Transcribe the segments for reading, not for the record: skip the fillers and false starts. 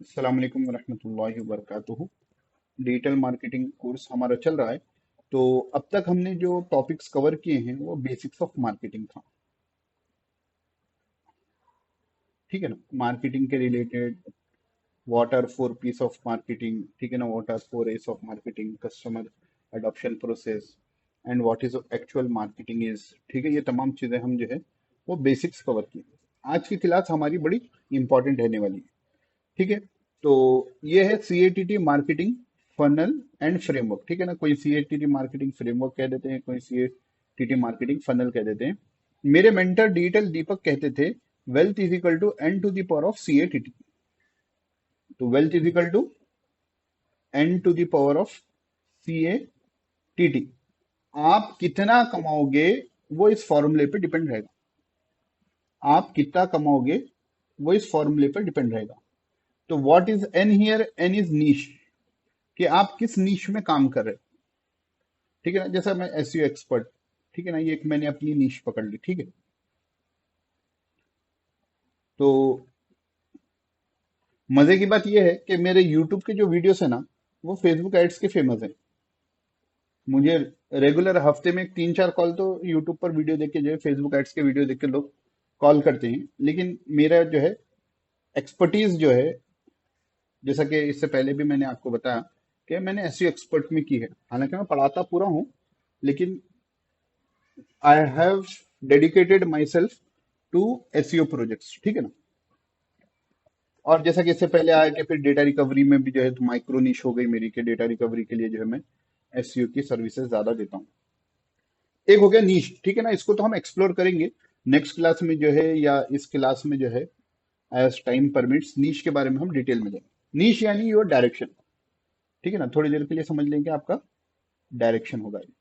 अस्सलाम वालेकुम वरहमतुल्लाहि वबरकातुहू। डिजिटल मार्केटिंग कोर्स हमारा चल रहा है। तो अब तक हमने जो टॉपिक्स कवर किए हैं वो बेसिक्स ऑफ मार्केटिंग था। ठीक है ना, मार्केटिंग के related what are four P's of marketing, ठीक है ना, what are four S of marketing, customer adoption process and what is actual marketing is. ठीक है, ये तमाम चीजें हम जो है वो बेसिक्स कवर किए। आज की क्लास हमारी बड़ी इंपॉर्टेंट रहने वाली है। ठीक है, तो ये है CATT marketing funnel and framework. ठीक है ना, कोई CATT मार्केटिंग फ्रेमवर्क कह देते हैं, कोई CATT मार्केटिंग फनल कह देते हैं। मेरे मेंटर डिजिटल दीपक कहते थे wealth is equal to n to the power of CATT। तो wealth is equal to n to the power of CATT। आप कितना कमाओगे वो इस फॉर्मूले पे डिपेंड रहेगा। आप कितना कमाओगे वो इस फॉर्मूले पर डिपेंड रहेगा। तो what is N here, N is niche, कि आप किस नीश में काम कर रहे हो। ठीक है ना, जैसा मैं SEO एक्सपर्ट, ठीक है ना, ये एक मैंने अपनी नीश पकड़ ली। ठीक है, तो मजे की बात ये है कि मेरे यूट्यूब के जो वीडियोस है ना वो फेसबुक एड्स के फेमस है। मुझे रेगुलर हफ्ते में 3-4 कॉल तो यूट्यूब पर वीडियो देख के जो है फेसबुक एड्स के वीडियो देख के लोग कॉल करते हैं। लेकिन मेरा जो है एक्सपर्टीज जो है, जैसा कि इससे पहले भी मैंने आपको बताया कि मैंने SEO एक्सपर्ट में की है। हालांकि मैं पढ़ाता पूरा हूँ, लेकिन I have dedicated myself to SEO projects. ठीक है ना, और जैसा कि इससे पहले आया कि फिर डेटा रिकवरी में भी जो है तो माइक्रो निश हो गई मेरी, के डेटा रिकवरी के लिए जो है मैं SEO की सर्विसेज ज्यादा देता हूँ। एक हो गया नीश। ठीक है ना, इसको तो हम एक्सप्लोर करेंगे नेक्स्ट क्लास में जो है, या इस क्लास में जो है एज टाइम परमिट्स नीश के बारे में हम डिटेल में जाएंगे। नीश यानी योर डायरेक्शन। ठीक है ना, थोड़ी देर के लिए समझ लेंगे आपका डायरेक्शन होगा ये।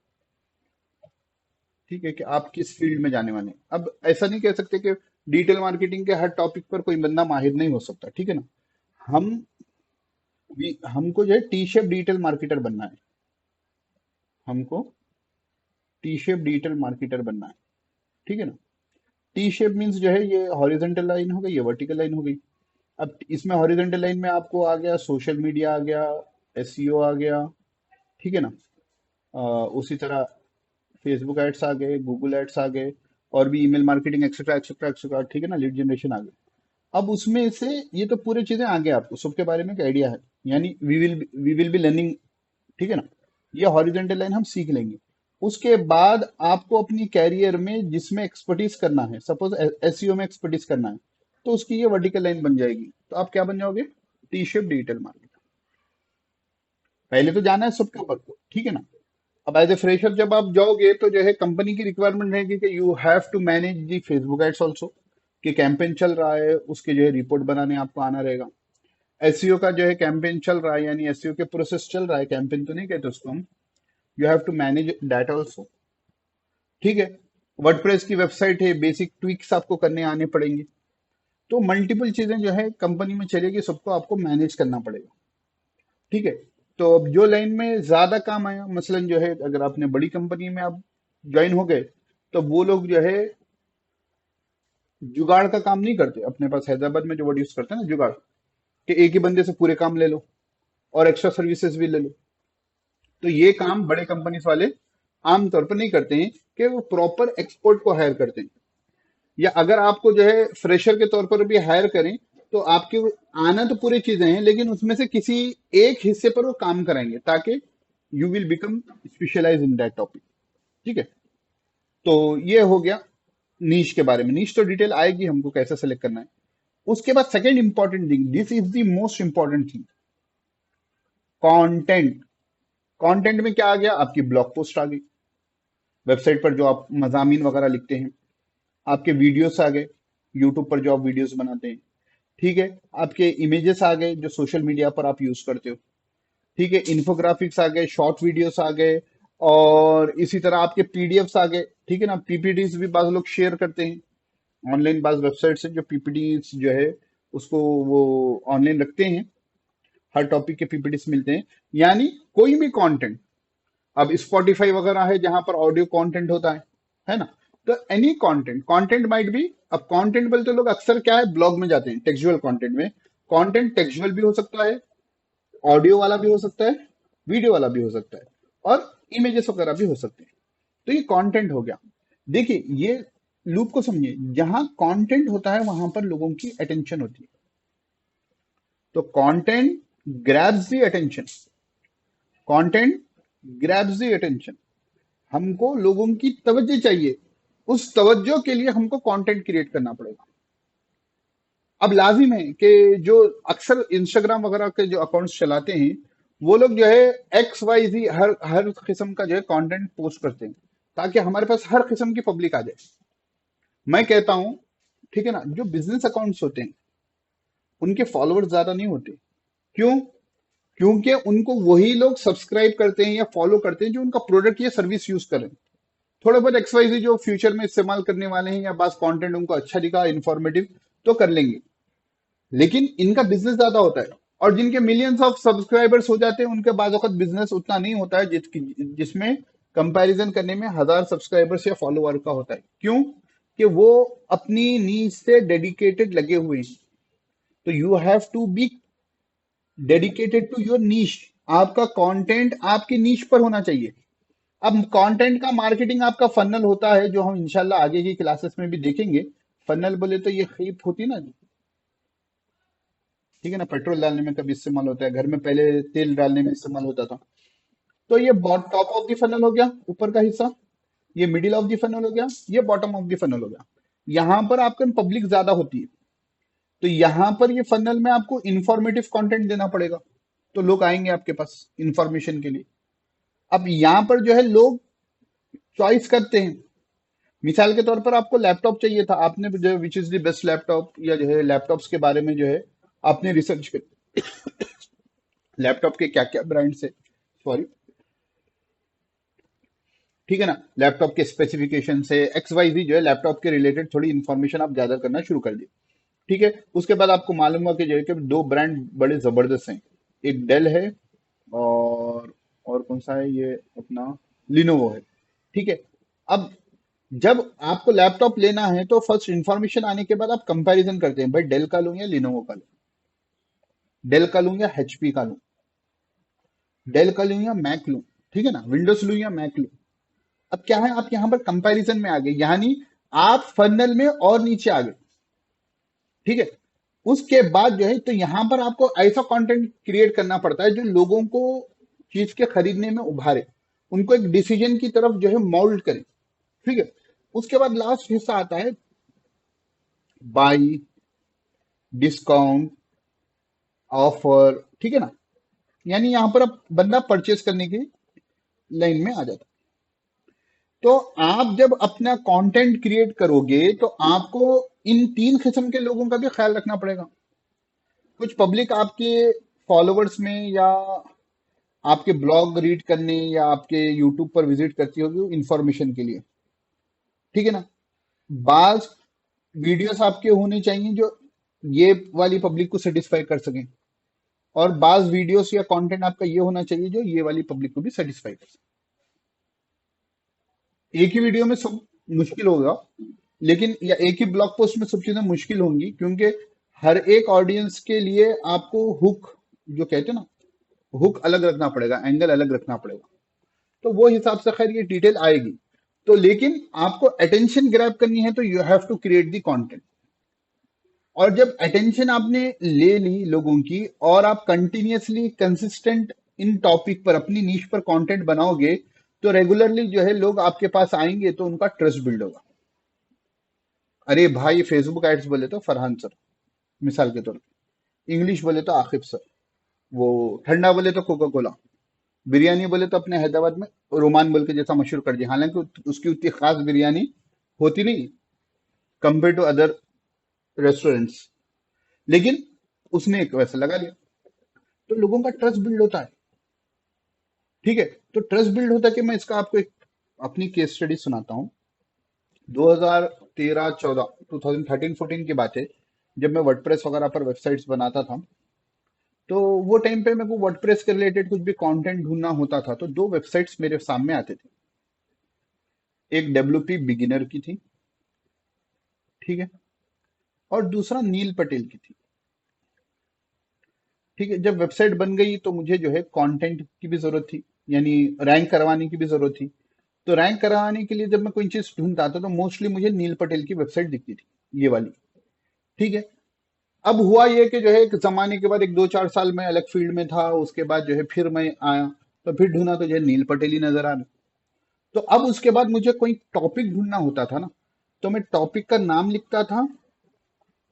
ठीक है, कि आप किस फील्ड में जाने वाले हैं। अब ऐसा नहीं कह सकते कि डिजिटल मार्केटिंग के हर टॉपिक पर कोई बंदा माहिर नहीं हो सकता। ठीक है ना, हम हमको जो है टी शेप डिजिटल मार्केटर बनना है। हमको टी शेप डिजिटल मार्केटर बनना है। ठीक है ना, टी शेप मीन्स जो है ये हॉरिजॉन्टल लाइन हो गई, ये वर्टिकल लाइन हो गई। अब इसमें हॉरिजॉन्टल लाइन में आपको आ गया सोशल मीडिया, आ गया SEO आ गया। ठीक है ना, उसी तरह फेसबुक एड्स आ गए, गूगल एड्स आ गए, और भी email marketing etcetera etcetera etcetera. ठीक है ना, लीड जनरेशन आ गई। अब उसमें से ये तो पूरी चीजें आ गई, आपको सबके बारे में एक आइडिया है, यानी वी विल बी लर्निंग। ठीक है ना, ये हॉरिजॉन्टल लाइन हम सीख लेंगे। उसके बाद आपको अपनी कैरियर में जिसमें एक्सपर्टीज करना है, सपोज SEO में एक्सपर्टीज करना है, तो उसकी ये वर्टिकल लाइन बन जाएगी। तो आप क्या बन जाओगे, टी शेप डिजिटल मार्केटर। पहले तो जाना है सबके ऊपर को। ठीक है ना, अब एज ए फ्रेशर जब आप जाओगे तो जो है कंपनी की रिक्वायरमेंट रहेगी कि you have to manage the Facebook ads also, कि कैंपेन चल रहा है उसके जो है रिपोर्ट बनाने आपको आना रहेगा। SEO का जो है कैंपेन चल रहा है, यानी SEO के प्रोसेस चल रहा है, कैंपेन तो नहीं कहते उसको हम, you have to manage that also. ठीक है, वर्डप्रेस की वेबसाइट है, बेसिक ट्विक्स आपको करने आने पड़ेंगे। तो मल्टीपल चीजें जो है कंपनी में चलेगी, सबको आपको मैनेज करना पड़ेगा। ठीक है, तो अब जो लाइन में ज्यादा काम आया, मसलन जो है अगर आपने बड़ी कंपनी में आप ज्वाइन हो गए, तो वो लोग जो है जुगाड़ का काम नहीं करते। अपने पास हैदराबाद में जो वर्ड यूज करते हैं ना, जुगाड़, कि एक ही बंदे से पूरे काम ले लो और एक्स्ट्रा सर्विसेज भी ले लो। तो ये काम बड़े कंपनीज वाले आमतौर पर नहीं करते हैं, कि वो प्रॉपर एक्सपर्ट को हायर करते हैं। या अगर आपको जो है फ्रेशर के तौर पर भी हायर करें, तो आपके आना तो पूरी चीजें हैं, लेकिन उसमें से किसी एक हिस्से पर वो काम कराएंगे, ताकि you will become specialize in that topic. ठीक है, तो ये हो गया नीश के बारे में। नीश तो डिटेल आएगी हमको कैसे सेलेक्ट करना है। उसके बाद second important thing, this is the most important thing, content. Content में क्या आ गया, आपकी ब्लॉग पोस्ट आ गई, वेबसाइट पर जो आप मजामीन वगैरह लिखते हैं। आपके वीडियोस आ गए, यूट्यूब पर जो आप वीडियोस बनाते हैं। ठीक है, आपके इमेजेस आ गए जो सोशल मीडिया पर आप यूज करते हो। ठीक है, इन्फोग्राफिक्स आ गए, शॉर्ट वीडियोस आ गए, और इसी तरह आपके PDFs आ गए। ठीक है ना, PPTs भी बाज लोग शेयर करते हैं ऑनलाइन, बाज वेबसाइट से जो PPTs जो है उसको वो ऑनलाइन रखते हैं, हर टॉपिक के PPTs मिलते हैं। यानी कोई भी कंटेंट, अब स्पॉटिफाई वगैरह है जहां पर ऑडियो कंटेंट होता है ना, तो any content, content might be, अब कंटेंट बोलते लोग अक्सर क्या है, ब्लॉग में जाते हैं टेक्सचुअल कंटेंट में। कंटेंट टेक्सचुअल भी हो सकता है, ऑडियो वाला भी हो सकता है, वीडियो वाला भी हो सकता है, और इमेजेस वगैरह भी हो सकते हैं। तो ये कंटेंट हो गया। देखिए ये लूप को समझिए, जहां कंटेंट होता है वहां पर लोगों की अटेंशन होती है। तो content grabs the attention, content grabs the attention. हमको लोगों की तवज्जो चाहिए, उस तवज्जो के लिए हमको कंटेंट क्रिएट करना पड़ेगा। अब लाजिम है कि जो अक्सर इंस्टाग्राम वगैरह के जो अकाउंट्स चलाते हैं, वो लोग जो है एक्स वाई जी हर हर किस्म का जो है कंटेंट पोस्ट करते हैं, ताकि हमारे पास हर किस्म की पब्लिक आ जाए। मैं कहता हूं, ठीक है ना, जो बिजनेस अकाउंट्स होते हैं उनके फॉलोअर्स ज्यादा नहीं होते। क्यों? क्योंकि उनको वही लोग सब्सक्राइब करते हैं या फॉलो करते हैं जो उनका प्रोडक्ट या सर्विस यूज करें। थोड़ा बहुत एक्सवाइजी जो फ्यूचर में इस्तेमाल करने वाले हैं या बस कंटेंट उनको अच्छा दिखा, इंफॉर्मेटिव, तो कर लेंगे। लेकिन इनका बिजनेस ज्यादा होता है, और जिनके मिलियंस ऑफ सब्सक्राइबर्स हो जाते हैं उनके बाद वक्त बिजनेस उतना नहीं होता है जिसमें कंपैरिजन करने में 1000 सब्सक्राइबर्स या फॉलोअर का होता है। क्यों? कि वो अपनी नीज से डेडिकेटेड लगे हुए हैं। तो you have to be dedicated to your niche. आपका कंटेंट आपकी नीश पर होना चाहिए। अब कंटेंट का मार्केटिंग आपका फन्नल होता है, जो हम इंशाल्लाह आगे की क्लासेस में भी देखेंगे। फन्नल बोले तो ये खीप होती ना, ठीक है ना, पेट्रोल डालने में कभी इस्तेमाल होता है, घर में पहले तेल डालने में इस्तेमाल होता था। तो ये टॉप ऑफ द फनल हो गया, ऊपर का हिस्सा। ये मिडिल ऑफ द फनल हो गया, ये बॉटम ऑफ द फनल हो गया। यहां पर आपका पब्लिक ज्यादा होती है, तो यहां पर ये फनल में आपको इंफॉर्मेटिव कंटेंट देना पड़ेगा, तो लोग आएंगे आपके पास इंफॉर्मेशन के लिए। अब यहां पर जो है लोग चॉइस करते हैं। मिसाल के तौर पर आपको लैपटॉप चाहिए था, आपने जो है which is the best laptop, या जो है लैपटॉप्स के बारे में जो है आपने रिसर्च कर, लैपटॉप के क्या क्या ब्रांड्स है, सॉरी, ठीक है ना, लैपटॉप के स्पेसिफिकेशन से एक्स वाई जी जो है लैपटॉप के रिलेटेड थोड़ी इंफॉर्मेशन आप ज्यादा करना शुरू कर दिए। ठीक है, उसके बाद आपको मालूम हुआ कि जो है कि दो ब्रांड बड़े जबरदस्त हैं, एक डेल है, और कौन सा है ये अपना, लिनोवो है। ठीक है, अब जब आपको लैपटॉप लेना है तो फर्स्ट इंफॉर्मेशन आने के बाद आप कंपैरिजन करते हैं, भाई डेल का लूं या लिनोवो का लूं, डेल का लूं या एचपी का लूं, डेल का लूं या मैक लूं, ठीक है ना, विंडोज लूं या मैक लूं। अब क्या है, आप यहां पर कंपैरिजन में आ गए, यानी आप फनल में और नीचे आ गए। ठीक है, उसके बाद जो है तो यहां पर आपको ऐसा कंटेंट क्रिएट करना पड़ता है जो लोगों को चीज के खरीदने में उभारे, उनको एक डिसीजन की तरफ जो है मोल्ड करे। ठीक है, उसके बाद लास्ट हिस्सा आता है बाई, डिस्काउंट, ऑफर, ठीक है ना, यानी यहां पर अब बंदा परचेस करने की लाइन में आ जाता है। तो आप जब अपना कंटेंट क्रिएट करोगे तो आपको इन तीन किस्म के लोगों का भी ख्याल रखना पड़ेगा। कुछ पब्लिक आपके फॉलोअर्स में या आपके ब्लॉग रीड करने या आपके यूट्यूब पर विजिट करती होगी इंफॉर्मेशन के लिए, ठीक है ना। बाज वीडियोस आपके होने चाहिए जो ये वाली पब्लिक को सेटिस्फाई कर सकें, और बाज वीडियोस या कंटेंट आपका ये होना चाहिए जो ये वाली पब्लिक को भी सेटिस्फाई कर सके। एक ही वीडियो में सब मुश्किल होगा, लेकिन या एक ही ब्लॉग पोस्ट में सब चीजें मुश्किल होंगी, क्योंकि हर एक ऑडियंस के लिए आपको हुक, जो कहते हैं ना, हुक अलग रखना पड़ेगा, एंगल अलग रखना पड़ेगा। तो वो हिसाब से खैर ये डिटेल आएगी। तो लेकिन आपको अटेंशन ग्रैब करनी है तो you have to create the content. और जब अटेंशन आपने ले ली लोगों की, और आप कंटिन्यूअसली कंसिस्टेंट इन टॉपिक पर अपनी नीश पर कंटेंट बनाओगे, तो रेगुलरली जो है लोग आपके पास आएंगे, तो उनका ट्रस्ट बिल्ड होगा। अरे भाई फेसबुक एड्स बोले तो फरहान सर, मिसाल के तौर पे, इंग्लिश बोले तो आकिब सर, वो ठंडा बोले तो कोका कोला, बिरयानी बोले तो अपने हैदराबाद में रोमान बोल के जैसा मशहूर कर दिया, हालांकि उसकी उतनी खास बिरयानी होती नहीं कंपेयर टू अदर रेस्टोरेंट्स, लेकिन उसने एक वैसा लगा लिया। तो लोगों का ट्रस्ट बिल्ड होता है। ठीक है, तो ट्रस्ट बिल्ड होता है कि मैं इसका आपको एक अपनी केस स्टडी सुनाता हूँ। 2013-14, 2013-14 की बात है, जब मैं वर्डप्रेस वगैरह पर वेबसाइट्स बनाता था। तो वो टाइम पे मेरे को वर्डप्रेस के रिलेटेड कुछ भी कंटेंट ढूंढना होता था, तो दो वेबसाइट्स मेरे सामने आते थे। एक डब्ल्यूपी बिगिनर की थी, ठीक है, और दूसरा नील पटेल की थी। ठीक है, जब वेबसाइट बन गई तो मुझे जो है कंटेंट की भी जरूरत थी, यानी रैंक करवाने की भी जरूरत थी। तो रैंक करवाने के लिए जब मैं कोई चीज ढूंढता था तो मोस्टली मुझे नील पटेल की वेबसाइट दिखती थी, ये वाली। ठीक है। अब हुआ ये कि जो है एक जमाने के बाद, एक 2-4 साल में अलग फील्ड में था, उसके बाद जो है फिर मैं आया, तो फिर ढूंढा तो जो है नील पटेल ही नजर आ रहा। तो अब उसके बाद मुझे कोई टॉपिक ढूंढना होता था ना, तो मैं टॉपिक का नाम लिखता था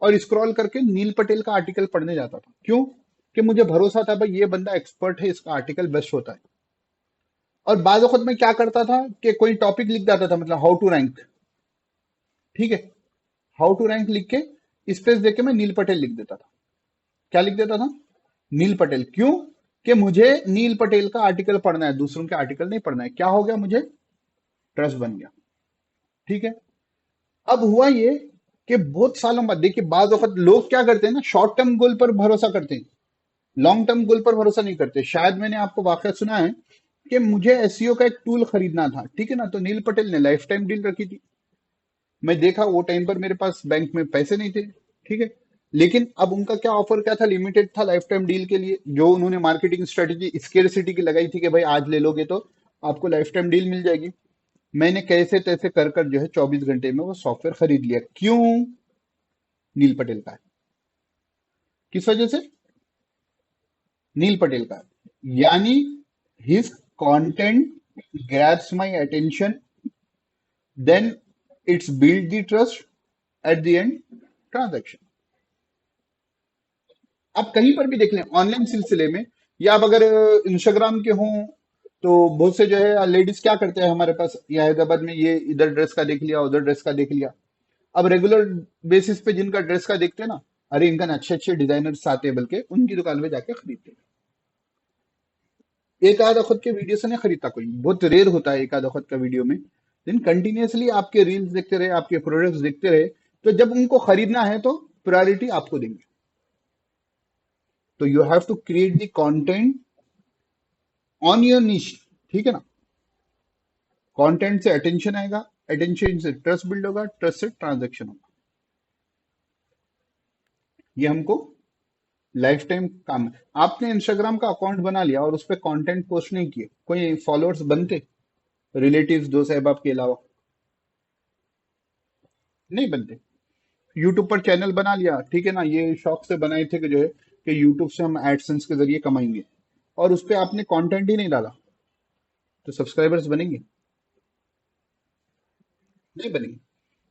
और स्क्रॉल करके नील पटेल का आर्टिकल पढ़ने जाता था। क्यों? कि मुझे भरोसा था भाई ये बंदा एक्सपर्ट है, इसका आर्टिकल बेस्ट होता है। और बाद वक्त मैं क्या करता था कि कोई टॉपिक लिख देता था, मतलब हाउ टू रैंक। ठीक है, हाउ टू रैंक लिख के स्पेस देके मैं नील पटेल लिख देता था। क्या लिख देता था? नील पटेल। क्यों? कि मुझे नील पटेल का आर्टिकल पढ़ना है, दूसरों के आर्टिकल नहीं पढ़ना है। क्या हो गया? मुझे ट्रस्ट बन गया। ठीक है। अब हुआ ये कि बहुत सालों बाद देखिए, बाद वक्त लोग क्या करते हैं ना, शॉर्ट टर्म गोल पर भरोसा करते हैं, लॉन्ग टर्म गोल पर भरोसा नहीं करते। शायद मैंने आपको वाकया सुना है कि मुझे एसईओ का एक टूल खरीदना था, ठीक है ना, तो नील पटेल ने लाइफ टाइम डील रखी थी। मैं देखा वो टाइम पर मेरे पास बैंक में पैसे नहीं थे। ठीक है। लेकिन अब उनका क्या ऑफर क्या था? लिमिटेड था लाइफ टाइम डील के लिए, जो उन्होंने मार्केटिंग स्ट्रेटेजी स्केर्सिटी की लगाई थी कि भाई आज ले लोगे तो आपको लाइफ टाइम डील मिल जाएगी। मैंने कैसे तैसे कर कर जो है 24 घंटे में वो सॉफ्टवेयर खरीद लिया। क्यों? नील पटेल का है। किस वजह से? नील पटेल का है। यानी his content grabs my attention, then it's build the trust, at the end transaction। आप कहीं पर भी देख लें ऑनलाइन सिलसिले में, या आप अगर इंस्टाग्राम के हों, तो बहुत से जो है लेडीज क्या करते हैं हमारे पास, या हैदराबाद में, ये इधर ड्रेस का देख लिया, उधर ड्रेस का देख लिया। अब रेगुलर बेसिस पे जिनका ड्रेस का देखते हैं ना, अरे इनका ना अच्छे अच्छे डिजाइनर्स आते हैं, बल्कि उनकी दुकान में जाके खरीदते हैं। एक आधा खुद के वीडियो से नहीं खरीदता कोई, बहुत रेयर होता है एक आधा खुद का वीडियो में। लेकिन कंटिन्यूअसली आपके रील्स देखते रहे, आपके प्रोडक्ट्स देखते रहे, तो जब उनको खरीदना है तो प्रायोरिटी आपको देंगे। तो you have to create the content on your niche. ठीक है ना। कंटेंट से अटेंशन आएगा, अटेंशन से ट्रस्ट बिल्ड होगा, ट्रस्ट से ट्रांजैक्शन होगा। ये हमको लाइफ टाइम काम है। आपने इंस्टाग्राम का अकाउंट बना लिया और उस पर कंटेंट पोस्ट नहीं किए, कोई फॉलोअर्स बनते? रिलेटिव्स, दोस्त अहबाब के अलावा नहीं बनते। यूट्यूब पर चैनल बना लिया, ठीक है ना, ये शौक से बनाए थे कि जो है कि यूट्यूब से हम एडसेंस के जरिए कमाएंगे, और उस पर आपने कंटेंट ही नहीं डाला, तो सब्सक्राइबर्स बनेंगे? नहीं बनेंगे।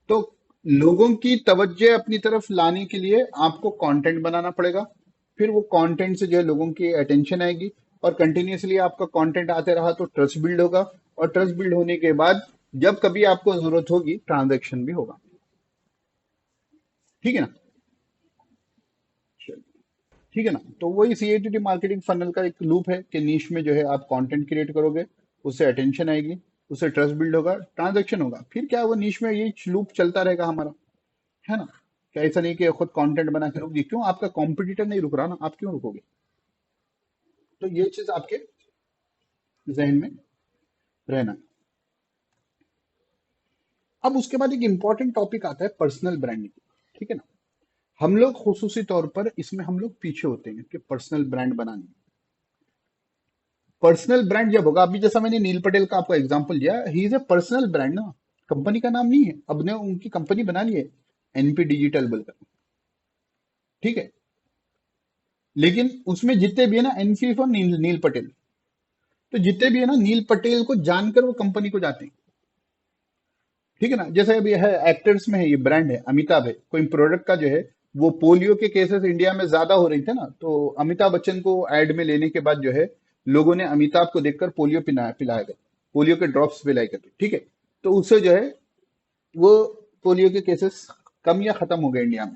तो लोगों की तवज्जो अपनी तरफ लाने के लिए आपको कंटेंट बनाना पड़ेगा। फिर वो कंटेंट से जो है लोगों की अटेंशन आएगी, और कंटिन्यूअसली आपका कंटेंट आते रहा तो ट्रस्ट बिल्ड होगा, और ट्रस्ट बिल्ड होने के बाद जब कभी आपको जरूरत होगी ट्रांजैक्शन भी होगा। ठीक है ना। चलिए, ठीक है ना। तो वही सीएटीटी मार्केटिंग फनल का एक लूप है कि नीश में जो है आप कंटेंट क्रिएट करोगे, उससे अटेंशन आएगी, उससे ट्रस्ट बिल्ड होगा, ट्रांजैक्शन होगा, फिर क्या वो नीश में ये लूप चलता रहेगा हमारा, है ना। क्या ऐसा नहीं कि खुद कंटेंट बना के रुक गई? क्यों? आपका कॉम्पिटिटर नहीं रुक रहा ना, आप क्यों रुकोगे? तो ये चीज आपके जहन में रहना। अब उसके बाद एक इंपॉर्टेंट टॉपिक आता है पर्सनल ब्रांडिंग। ठीक है ना। हम लोग खुसूसी तौर पर इसमें हम लोग पीछे होते हैं कि पर्सनल ब्रांड बनाने में। पर्सनल ब्रांड जब होगा, अभी जैसा मैंने नील पटेल का आपको एग्जांपल दिया, he is a personal brand ना, कंपनी का नाम नहीं है। अब ने उनकी कंपनी बना ली है, एनपी डिजिटल बोलकर। ठीक है। लेकिन उसमें जितने भी है ना, एनपी फॉर नील पटेल, तो जितने भी है ना, नील पटेल को जानकर वो कंपनी को जाते हैं। ठीक है ना। जैसे अभी है एक्टर्स में है, ये ब्रांड है, अमिताभ है, कोई प्रोडक्ट का जो है, वो पोलियो के केसेस इंडिया में ज्यादा हो रही थे ना, तो अमिताभ बच्चन को एड में लेने के बाद जो है लोगों ने अमिताभ को देखकर पोलियो पिलाया पिलाया गया, पोलियो के ड्रॉप्स पिलाए गए। ठीक है। तो उससे जो है वो पोलियो के केसेस कम या खत्म हो गए इंडिया में।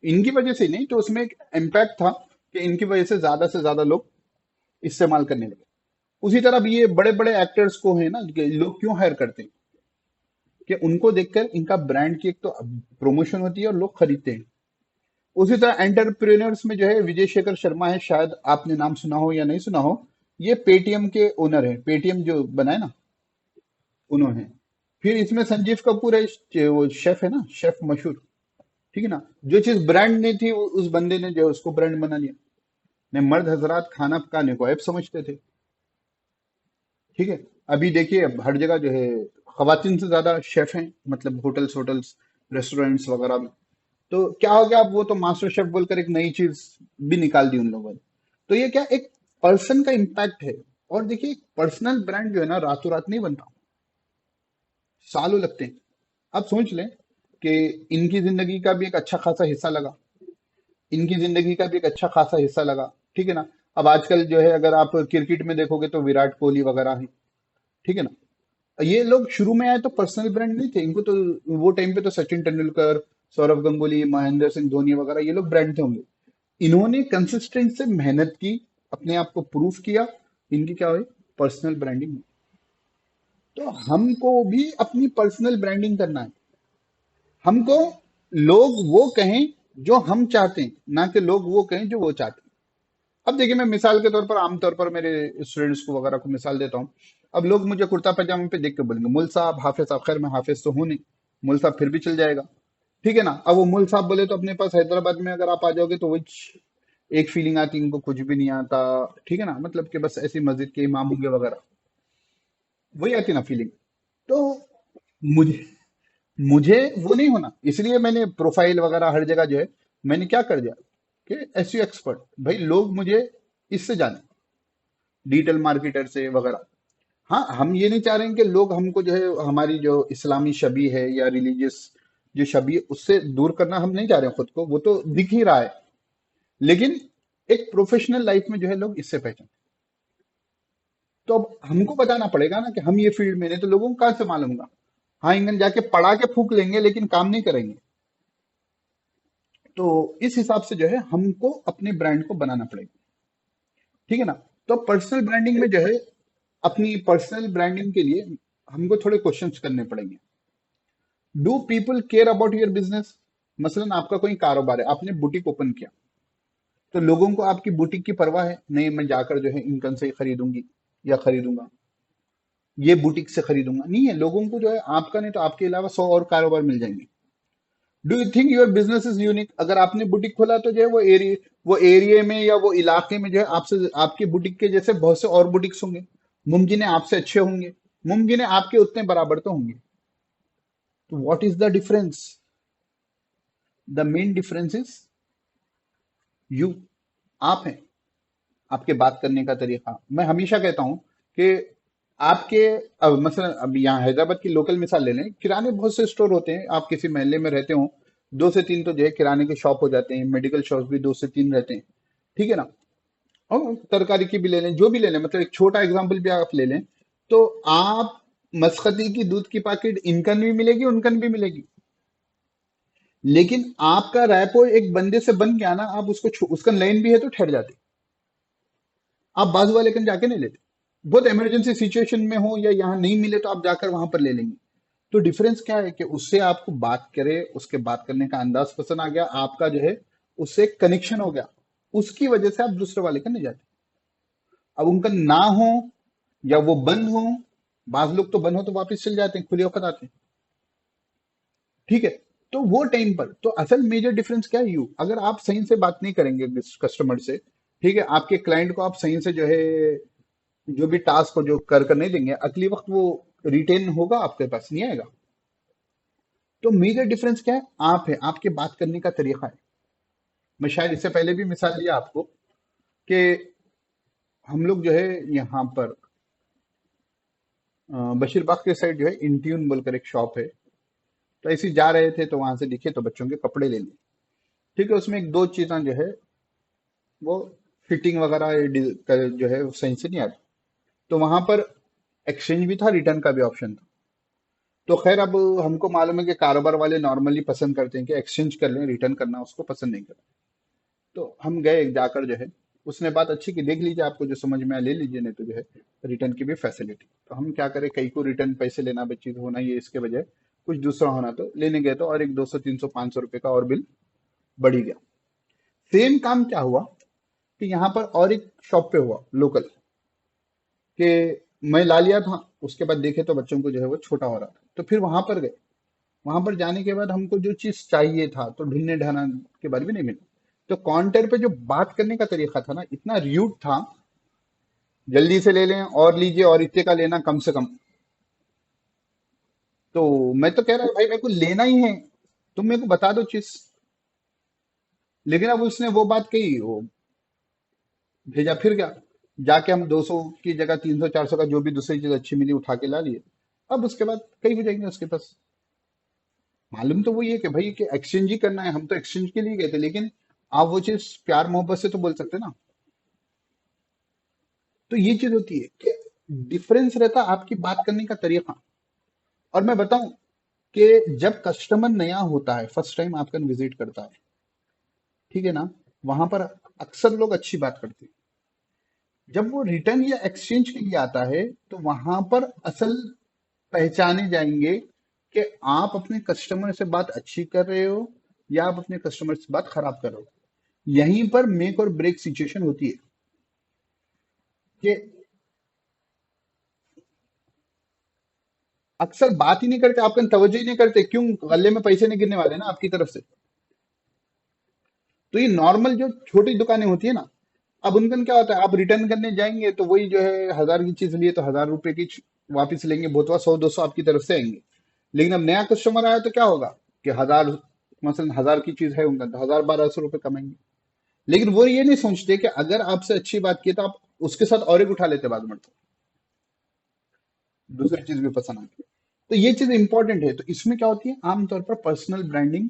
इनकी वजह से नहीं, तो उसमें एक इम्पैक्ट था कि इनकी वजह से ज्यादा लोग इस्तेमाल करने लगे। उसी तरह अब ये बड़े बड़े एक्टर्स को है ना, कि लोग क्यों हायर करते हैं? कि उनको देखकर इनका ब्रांड की एक तो प्रमोशन होती है और लोग खरीदते हैं। उसी तरह एंटरप्रेन्योर्स में जो है विजय शेखर शर्मा है, शायद आपने नाम सुना हो या नहीं सुना हो। ये पेटीएम के ओनर है, पेटीएम जो बनाए ना, उन्होंने। फिर इसमें संजीव कपूर है, वो शेफ है ना, शेफ मशहूर। ठीक है ना। जो चीज ब्रांड नहीं थी उस बंदे ने जो है उसको ब्रांड बना लिया। नहीं, मर्द हजरात खाना पकाने को ऐप समझते थे। ठीक है। अभी देखिए, अब हर जगह जो है खवातीन से ज्यादा शेफ हैं, मतलब होटल्स होटल्स रेस्टोरेंट्स वगैरह में। तो क्या हो गया, अब वो तो मास्टर शेफ बोलकर एक नई चीज भी निकाल दी उन लोगों ने। तो ये क्या, एक पर्सन का इम्पैक्ट है। और देखिए, पर्सनल ब्रांड जो है ना, रातों रात नहीं बनता, सालों लगते हैं। आप सोच लें कि इनकी जिंदगी का भी एक अच्छा खासा हिस्सा लगा, इनकी जिंदगी का भी एक अच्छा खासा हिस्सा लगा। ठीक है ना। अब आजकल जो है, अगर आप क्रिकेट में देखोगे तो विराट कोहली वगैरह है। ठीक है ना। ये लोग शुरू में आए तो पर्सनल ब्रांड नहीं थे इनको तो। वो टाइम पे तो सचिन तेंदुलकर, सौरव गंगुली, महेंद्र सिंह धोनी वगैरह ये लोग ब्रांड थे होंगे। इन्होंने कंसिस्टेंट से मेहनत की, अपने आप को प्रूफ किया, इनकी क्या हुई, पर्सनल ब्रांडिंग हुई। तो हमको भी अपनी पर्सनल ब्रांडिंग करना है। हमको लोग वो कहें जो हम चाहते हैं, ना कि लोग वो कहें जो वो चाहते हैं। अब देखिए, मैं मिसाल के तौर पर, आमतौर पर मेरे स्टूडेंट्स को वगैरह को मिसाल देता हूँ। अब लोग मुझे कुर्ता पैजामे पे देख के बोलेंगे, मुल साहब, हाफिज साहब। खैर, मैं हाफिज तो हूं नहीं, मुल साहब फिर भी चल जाएगा। ठीक है ना। अब वो मुल साहब बोले तो अपने पास हैदराबाद में अगर आप आ जाओगे तो वो एक फीलिंग आती है, इनको कुछ भी नहीं आता। ठीक है ना, मतलब कि बस ऐसी मस्जिद के इमाम होंगे वगैरह, वही आती ना फीलिंग। तो मुझे मुझे वो नहीं होना, इसलिए मैंने प्रोफाइल वगैरह हर जगह जो है, मैंने क्या कर दिया कि एसईओ एक्सपर्ट, भाई लोग मुझे इससे जाने, डिजिटल मार्केटर से वगैरह। हाँ, हम ये नहीं चाह रहे हैं कि लोग हमको जो है, हमारी जो इस्लामी छवि है या रिलीजियस जो छवि है उससे दूर करना हम नहीं चाह रहे हैं खुद को, वो तो दिख ही रहा है। लेकिन एक प्रोफेशनल लाइफ में जो है लोग इससे पहचान। तो अब हमको बताना पड़ेगा ना कि हम ये फील्ड में, नहीं तो लोगों को कहाँ से मालूम होगा। हाँ, इंजन जाके पढ़ा के फूक लेंगे लेकिन काम नहीं करेंगे। तो इस हिसाब से जो है हमको अपने ब्रांड को बनाना पड़ेगा। ठीक है ना। तो पर्सनल ब्रांडिंग में जो है, अपनी पर्सनल ब्रांडिंग के लिए हमको थोड़े क्वेश्चंस करने पड़ेंगे। Do people care about your business? मसलन आपका कोई कारोबार है, आपने बुटीक ओपन किया, तो लोगों को आपकी बुटीक की परवाह है? नहीं, मैं जाकर जो है इनकन से ही खरीदूंगी या खरीदूंगा, ये बुटीक से खरीदूंगा, नहीं है। लोगों को जो है आपका नहीं तो आपके अलावा 100 और कारोबार मिल जाएंगे। Do you think your business is unique? अगर आपने बुटीक खोला तो जो है वो एरिया में या वो इलाके में जो है आपसे, आपकी बुटीक के जैसे बहुत से और बुटीक्स होंगे। मुमकिन है आपसे अच्छे होंगे, मुमकिन है आपके उतने बराबर तो होंगे। तो what is the difference? The main difference is you, आप हैं। आपके बात करने का तरीका, मैं हमेशा कहता हूं कि आपके, अब मसलन अब यहाँ हैदराबाद की लोकल मिसाल ले लें, किराने बहुत से स्टोर होते हैं, आप किसी मोहल्ले में रहते हो, 2 से 3 तो जो है किराने के शॉप हो जाते हैं, मेडिकल शॉप भी 2 से 3 रहते हैं। ठीक है ना। और तरकारी की भी ले लें, जो भी ले लें, मतलब एक छोटा एग्जाम्पल भी आप ले लें, तो आप मसकती की दूध की पैकेट इनकन भी मिलेगी, उनकन भी मिलेगी। लेकिन आपका रैपो एक बंदे से बन गया ना, आप उसका लाइन भी है तो ठहर जाते, आप बाजू वाले कन जाके नहीं लेते। बहुत इमरजेंसी सिचुएशन में हो या यहाँ नहीं मिले तो आप जाकर वहां पर ले लेंगे। तो डिफरेंस क्या है कि उससे आपको बात करे, उसके बात करने का अंदाज पसंद आ गया, आपका जो है उससे कनेक्शन हो गया, उसकी वजह से आप दूसरे वाले का नहीं जाते। अब उनका ना हो या वो बंद हो, बाज लोग तो बंद हो तो वापस चल जाते हैं, खुले वक्त आते हैं। ठीक है। तो वो टाइम पर तो असल मेजर डिफरेंस क्या है, यू अगर आप सही से बात नहीं करेंगे कस्टमर से, ठीक है, आपके क्लाइंट को आप सही से जो है, जो भी टास्क को जो कर कर नहीं देंगे, अगली वक्त वो रिटेन होगा आपके पास नहीं आएगा। तो मेजर डिफरेंस क्या है, आप है, आपके बात करने का तरीका है। मैं शायद इससे पहले भी मिसाल दिया आपको कि हम लोग जो है यहाँ पर बशीरबाग के साइड जो है इंट्यून बोलकर एक शॉप है। तो ऐसे ही जा रहे थे तो वहां से दिखे तो बच्चों के कपड़े ले लिए। ठीक है, उसमें एक दो चीजें जो है वो फिटिंग वगैरह जो है वो सही से नहीं आती। तो वहां पर एक्सचेंज भी था, रिटर्न का भी ऑप्शन था। तो खैर, अब हमको मालूम है कि कारोबार वाले नॉर्मली पसंद करते हैं कि एक्सचेंज कर लें, रिटर्न करना उसको पसंद नहीं करते। तो हम गए जाकर जो है, उसने बात अच्छी की, देख लीजिए आपको जो समझ में आया ले लीजिए, नहीं तो जो है रिटर्न की भी फैसिलिटी। तो हम क्या करें, कई को रिटर्न पैसे लेना बच्ची होना, ये इसके बजाय कुछ दूसरा होना, तो लेने गए तो और एक 200 300 500 रुपए का और बिल बढ़ ही गया। सेम काम क्या हुआ कि यहाँ पर और एक शॉप पे हुआ लोकल, कि मैं ला लिया था, उसके बाद देखे तो बच्चों को जो है वो छोटा हो रहा था, तो फिर वहां पर गए। वहां पर जाने के बाद हमको जो चीज चाहिए था तो ढूंढने ढाना के बाद भी नहीं मिला। तो काउंटर पे जो बात करने का तरीका था ना, इतना रूड था, जल्दी से ले लें और लीजिए और इतने का लेना कम से कम। तो मैं तो कह रहा भाई मेरे को लेना ही है, तुम मेरे को बता दो चीज। लेकिन अब उसने वो बात कही, वो भेजा फिर गया। जाके हम 200 की जगह 300 400 का जो भी दूसरी चीज अच्छी मिली उठा के ला लिए। अब उसके बाद कहीं भी जाएंगे उसके पास। मालूम तो वही है कि भाई कि एक्सचेंज ही करना है, हम तो एक्सचेंज के लिए गए थे, लेकिन आप वो चीज प्यार मोहब्बत से तो बोल सकते ना। तो ये चीज होती है कि डिफरेंस रहता है आपकी बात करने का तरीका। और मैं बताऊं कि जब कस्टमर नया होता है, फर्स्ट टाइम आपका विजिट करता है, ठीक है ना, वहां पर अक्सर लोग अच्छी बात करते हैं। जब वो रिटर्न या एक्सचेंज के लिए आता है, तो वहां पर असल पहचाने जाएंगे कि आप अपने कस्टमर से बात अच्छी कर रहे हो या आप अपने कस्टमर से बात खराब कर रहे हो। यहीं पर मेक और ब्रेक सिचुएशन होती है कि अक्सर बात ही नहीं करते, आपका तवज्जो ही नहीं करते, क्यों? गले में पैसे नहीं गिरने वाले ना आपकी तरफ से। तो ये नॉर्मल जो छोटी दुकानें होती है ना, अब उनका क्या होता है, आप रिटर्न करने जाएंगे तो वही जो है 1000 की चीज लिए तो 1000 रुपए की वापस लेंगे, बोतवा 100 200 आपकी तरफ से आएंगे। लेकिन अब नया कस्टमर आया तो क्या होगा कि 1000, मसलन 1000 की चीज है उनका, तो 1000 1200 रुपए कमाएंगे। लेकिन वो ये नहीं सोचते कि अगर आपसे अच्छी बात की तो आप उसके साथ और एक उठा लेते बाद में, तो दूसरी चीज भी पसंद आती है। तो ये चीज इंपॉर्टेंट है। तो इसमें क्या होती है, आमतौर पर पर्सनल ब्रांडिंग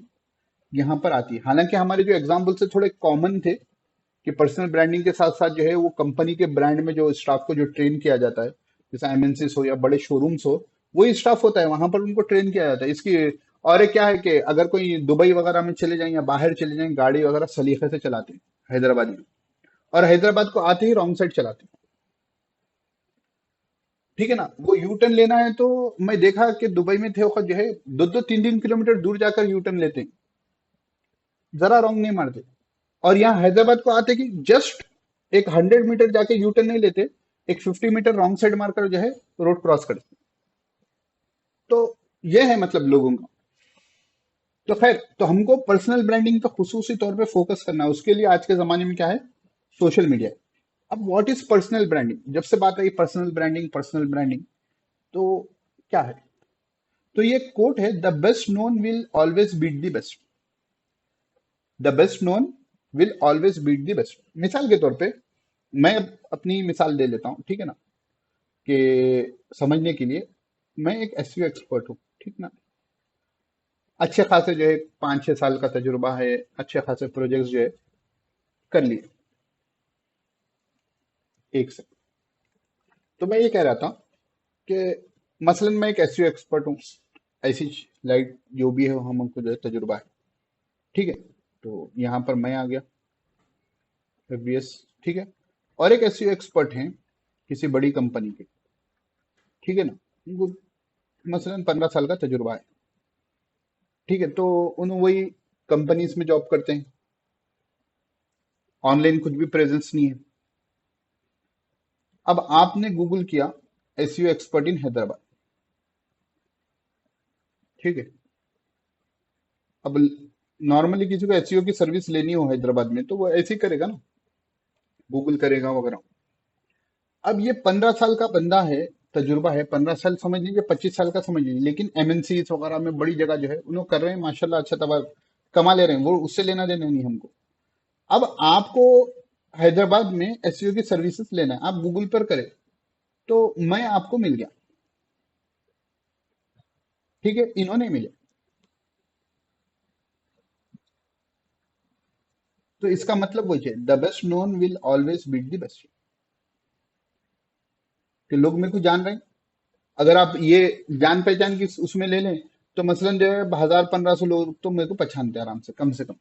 यहाँ पर आती है। हालांकि हमारे जो एग्जाम्पल से थोड़े कॉमन थे कि पर्सनल ब्रांडिंग के साथ साथ जो है वो कंपनी के ब्रांड में जो स्टाफ को जो ट्रेन किया जाता है, जैसे एमएनसीज हो या बड़े शोरूम्स हो, वही स्टाफ होता है वहां पर, उनको ट्रेन किया जाता है इसकी। और एक क्या है कि अगर कोई दुबई वगैरह में चले जाएं या बाहर चले जाएं, गाड़ी वगैरह सलीके से चलाते हैं हैदराबाद में। और हैदराबाद को आते ही रॉन्ग साइड चलाते हैं, ठीक है ना। वो यू टर्न लेना है तो मैं देखा कि दुबई में थे वक्त जो है 2 2 3 3 किलोमीटर दूर जाकर यू टर्न लेते हैं, जरा रॉन्ग नहीं मारते। और यहाँ हैदराबाद को आते कि जस्ट एक 100 मीटर जाके यू टर्न नहीं लेते, एक 50 मीटर रॉन्ग साइड मारकर जो है रोड क्रॉस करते। तो ये है मतलब लोगों का। तो खैर, तो हमको पर्सनल ब्रांडिंग पे खुसूसी तौर पे फोकस करना है। उसके लिए आज के जमाने में क्या है, सोशल मीडिया। अब व्हाट इज पर्सनल ब्रांडिंग, जब से बात आई पर्सनल ब्रांडिंग पर्सनल ब्रांडिंग, तो क्या है? तो ये कोट है, the best known will always beat the best. The best known will always beat the best. मिसाल के तौर पे मैं अपनी मिसाल दे लेता हूँ, ठीक है ना, कि समझने के लिए। मैं एक एसईओ एक्सपर्ट हूँ, ठीक ना। अच्छे खासे जो है 5 6 साल का तजुर्बा है, अच्छे खासे प्रोजेक्ट्स जो है कर लिए एक से। तो मैं ये कह रहा था कि मसलन मैं एक एसईओ एक्सपर्ट हूँ, ऐसी लाइट जो भी है हमको जो है तजुर्बा है, ठीक है। तो यहाँ पर मैं आ गया, एफबीएस, ठीक है। और एक एसईओ एक्सपर्ट हैं किसी बड़ी कंपनी के, ठीक है ना, उनको मसलन 15 साल का तजुर्बा है, ठीक है। तो उन वही कंपनीज में जॉब करते हैं, ऑनलाइन कुछ भी प्रेजेंस नहीं है। अब आपने गूगल किया एसईओ एक्सपर्ट इन हैदराबाद, ठीक है। अब नॉर्मली किसी को एसईओ की सर्विस लेनी हो हैदराबाद में तो वो ऐसे ही करेगा ना, गूगल करेगा वगैरह। अब ये 15 साल का बंदा है, तजुर्बा है, 15 साल समझ लीजिए, 25 साल का समझ लीजिए, लेकिन एमएनसी वगैरह में बड़ी जगह जो है उन्होंने कर रहे हैं माशाल्लाह, अच्छा तबार कमा ले रहे हैं, वो उससे लेना देना नहीं हमको। अब आपको हैदराबाद में एसईओ की सर्विसेज लेना है, आप गूगल पर करें तो मैं आपको मिल गया, ठीक है, इन्होंने मिले। तो इसका मतलब वही है, the best known will always beat the best. कि लोग मेरे को जान रहे हैं। अगर आप ये जान पहचान की उसमें ले लें, तो मसलन जो है 1000 1500 लोग तो मेरे को पहचानते हैं आराम से, कम से कम।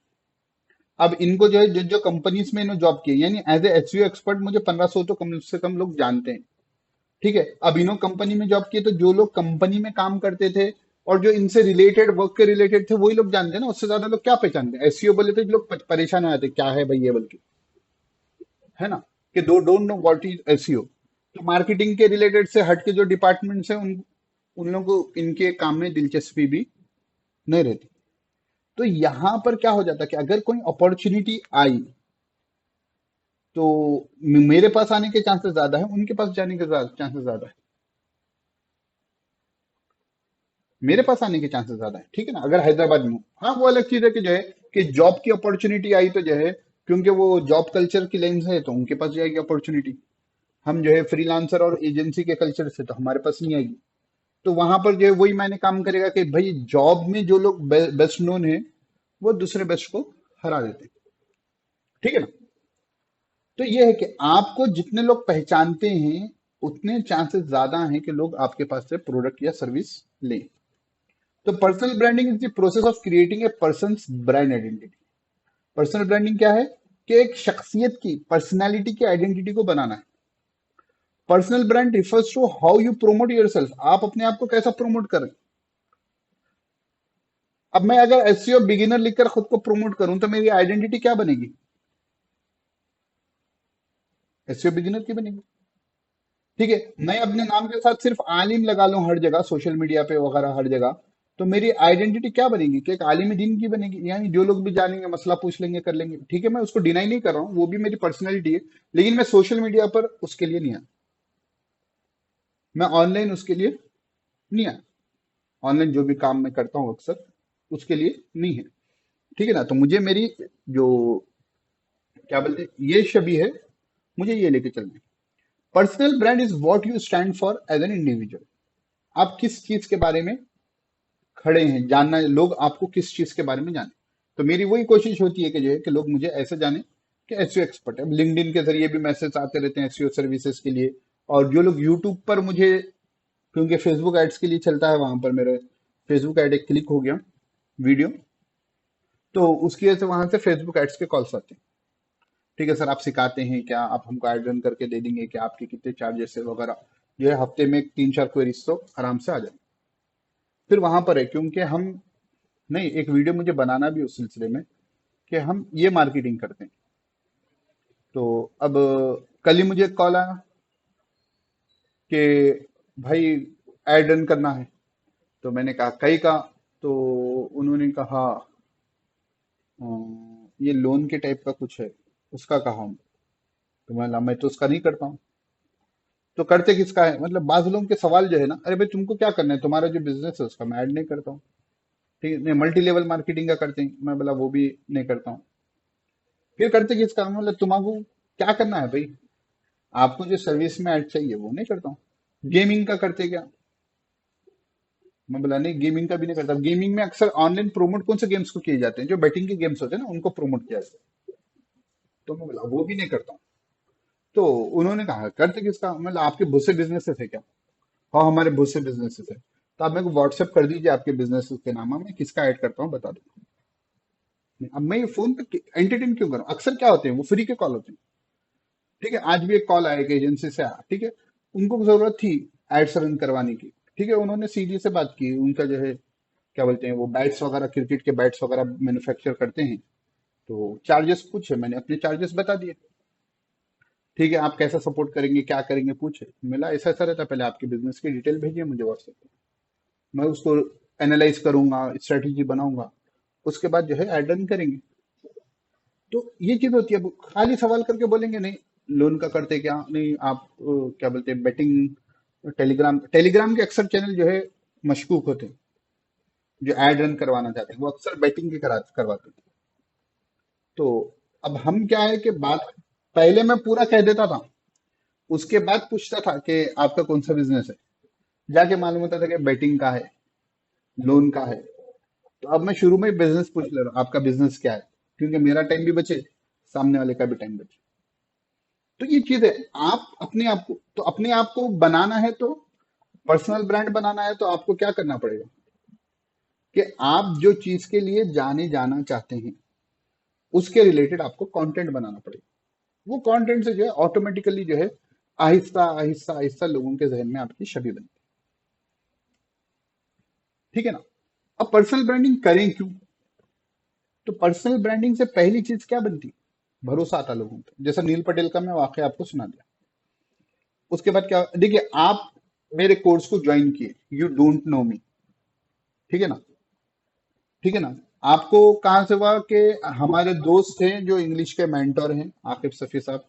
अब इनको जो है जो जो कंपनीज में इन्होंने जॉब की है, यानी एज ए एसईओ एक्सपर्ट मुझे 1500 तो कम से कम लोग जानते हैं, ठीक है। अब इन्होंने कंपनी में जॉब की है, तो जो लोग कंपनी में काम करते थे और जो इनसे रिलेटेड वर्क के रिलेटेड थे वही लोग जानते हैं ना, उससे ज्यादा लोग क्या पहचानते हैं? एसईओ बोले तो लोग परेशान हो जाते हैं, क्या है भाई ये, बल्कि, है ना, कि दो don't know what is SEO. तो मार्केटिंग के रिलेटेड से हट के जो डिपार्टमेंट्स है, उन लोगों को इनके काम में दिलचस्पी भी नहीं रहती। तो यहां पर क्या हो जाता है कि अगर कोई अपॉर्चुनिटी आई तो मेरे पास आने के चांसेस ज्यादा है, उनके पास जाने के चांसेस ज्यादा है, मेरे पास आने के चांसेस ज्यादा है। ठीक है ना, अगर हैदराबाद में हूँ, हाँ वो अलग चीज है कि जो है कि जॉब की अपॉर्चुनिटी आई तो जो है, क्योंकि वो जॉब कल्चर की लेंस है तो उनके पास जाएगी अपॉर्चुनिटी। हम जो है फ्रीलांसर और एजेंसी के कल्चर से तो हमारे पास नहीं आएगी। तो वहां पर जो है वही मैंने काम करेगा कि भाई जॉब में जो लोग बेस्ट नोन है वो दूसरे बेस्ट को हरा देते हैं। ठीक है ना। तो ये है कि आपको जितने लोग पहचानते हैं उतने चांसेस ज्यादा हैं कि लोग आपके पास से प्रोडक्ट या सर्विस लें। तो personal branding is the process of creating a persons brand identity. Personal branding क्या है कि एक शख्सियत की पर्सनालिटी की आइडेंटिटी को बनाना है। Personal brand refers to how you promote yourself, आप अपने आप को कैसा प्रोमोट कर रहे हैं। अब मैं अगर एसईओ बिगिनर लिखकर खुद को प्रोमोट करूं तो मेरी आइडेंटिटी क्या बनेगी, एसईओ बिगिनर की बनेगी। ठीक है, मैं अपने नाम के साथ सिर्फ आलिम लगा लूं हर जगह, सोशल मीडिया पे वगैरह हर जगह, तो मेरी आइडेंटिटी क्या बनेगी कि एक आलिम दीन की बनेगी। यानी जो लोग भी जानेंगे मसला पूछ लेंगे कर लेंगे। ठीक है, मैं उसको डिनाई नहीं कर रहा हूँ, वो भी मेरी पर्सनैलिटी है, लेकिन मैं सोशल मीडिया पर उसके लिए नहीं आया, मैं ऑनलाइन उसके लिए नहीं आया। ऑनलाइन जो भी काम मैं करता हूँ अक्सर उसके लिए नहीं है। ठीक है ना। तो मुझे मेरी जो क्या बोलते हैं ये छवि है, मुझे ये लेके चलना है। Personal brand is what you stand for as an individual. आप किस चीज के बारे में खड़े हैं, जानना है लोग आपको किस चीज के बारे में जाने। तो मेरी वही कोशिश होती है कि जो है कि लोग मुझे ऐसे जाने कि एसईओ एक्सपर्ट है। अब लिंक्डइन के जरिए भी मैसेज आते रहते हैं एसईओ सर्विसेज के लिए। और जो लोग यूट्यूब पर मुझे, क्योंकि फेसबुक एड्स के लिए चलता है वहां पर, मेरे फेसबुक एड एक क्लिक हो गया वीडियो, तो उसकी वजह से वहां से फेसबुक एड्स के कॉल्स आते हैं। ठीक है सर, आप सिखाते हैं क्या, आप हमको ऐड रन करके दे देंगे क्या, आपके कितने चार्जेस है वगैरह। जो है हफ्ते में 3-4 क्वेरीज तो आराम से आ जाए। फिर वहां पर है क्योंकि हम, नहीं एक वीडियो मुझे बनाना भी उस सिलसिले में कि हम ये मार्केटिंग करते हैं। तो अब कल ही मुझे एक कॉल आया कि भाई ऐड रन करना है। तो मैंने कहा कई का, तो उन्होंने कहा ये लोन के टाइप का कुछ है, उसका कहा हूँ। तो मैं तो उसका नहीं करता हूँ। तो करते किसका है, मतलब बाज लोगों के सवाल जो है ना, अरे भाई तुमको क्या करना है, तुम्हारा जो बिजनेस है उसका मैं ऐड नहीं करता हूँ। ठीक है, नहीं मल्टी लेवल मार्केटिंग का करते हैं, मैं बोला वो भी नहीं करता हूँ। फिर करते किसका, मतलब तुम्हारा क्या करना है भाई, आपको जो सर्विस में ऐड चाहिए वो नहीं करता हूँ। गेमिंग का करते क्या, मैं बोला नहीं गेमिंग का भी नहीं करता। गेमिंग में अक्सर ऑनलाइन प्रोमोट कौन से गेम्स को किए जाते हैं, जो बैटिंग के गेम्स होते हैं ना उनको प्रोमोट किया जाता है। तो मैं बोला वो भी नहीं करता हूँ। तो उन्होंने कहा करते किसका, मतलब आपके बहुत से बिजनेसेस है क्या। हाँ हमारे बहुत से बिजनेसेस है। तो आप मेरे को व्हाट्सएप कर दीजिए आपके बिजनेस के नाम, मैं किसका ऐड करता हूँ बता दो। अब मैं ये फोन पे एंटरटेन क्यों करूँ, अक्सर क्या होते हैं वो फ्री के कॉल होते हैं। ठीक है, आज भी एक कॉल आया एक एजेंसी से आया। ठीक है, उनको जरूरत थी एड्स रन करवाने की। ठीक है, उन्होंने सीधी से बात की, उनका जो है क्या बोलते हैं वो बैट्स वगैरह, क्रिकेट के बैट्स वगैरह मैन्युफैक्चर करते हैं। तो चार्जेस पूछे, मैंने अपने चार्जेस बता दिए। ठीक है, आप कैसा सपोर्ट करेंगे क्या करेंगे पूछे, मिला ऐसा ऐसा रहता, पहले आपके बिजनेस की डिटेल भेजिए मुझे व्हाट्सएप पे, मैं उसको एनालाइज करूंगा, स्ट्रेटेजी बनाऊंगा, उसके बाद जो है ऐड रन करेंगे। तो ये चीज होती है। अब खाली सवाल करके बोलेंगे नहीं लोन का करते क्या, नहीं आप क्या बोलते हैं बेटिंग, टेलीग्राम टेलीग्राम के अक्सर चैनल जो है मशकूक होते हैं, जो एड रन करवाना चाहते हैं वो अक्सर बेटिंग के करवाते हैं। तो अब हम क्या है कि बात पहले मैं पूरा कह देता था, उसके बाद पूछता था कि आपका कौन सा बिजनेस है, जाके मालूम होता था कि बेटिंग का है, लोन का है। तो अब मैं शुरू में बिजनेस पूछ ले रहा हूँ आपका बिजनेस क्या है, क्योंकि मेरा टाइम भी बचे, सामने वाले का भी टाइम बचे। तो ये चीज है, आप अपने आप को, तो अपने आप को बनाना है तो पर्सनल ब्रांड बनाना है तो आपको क्या करना पड़ेगा कि आप जो चीज के लिए जाने जाना चाहते हैं उसके रिलेटेड आपको कंटेंट बनाना पड़ेगा। वो कंटेंट से जो है ऑटोमेटिकली जो है आहिस्ता आहिस्ता आहिस्ता लोगों के जहन में आपकी छवि बनती है। ठीक है ना। अब पर्सनल ब्रांडिंग करें क्यों, तो पर्सनल ब्रांडिंग से पहली चीज क्या बनती, भरोसा आता लोगों पे। जैसा नील पटेल का मैं वाकया आपको सुना दिया। उसके बाद क्या, देखिए आप मेरे कोर्स को ज्वाइन किए, यू डोंट नो मी, ठीक है ना, ठीक है ना, आपको कहाँ से हुआ कि हमारे दोस्त थे जो इंग्लिश के मेंटर हैं, आकिब सफी साहब,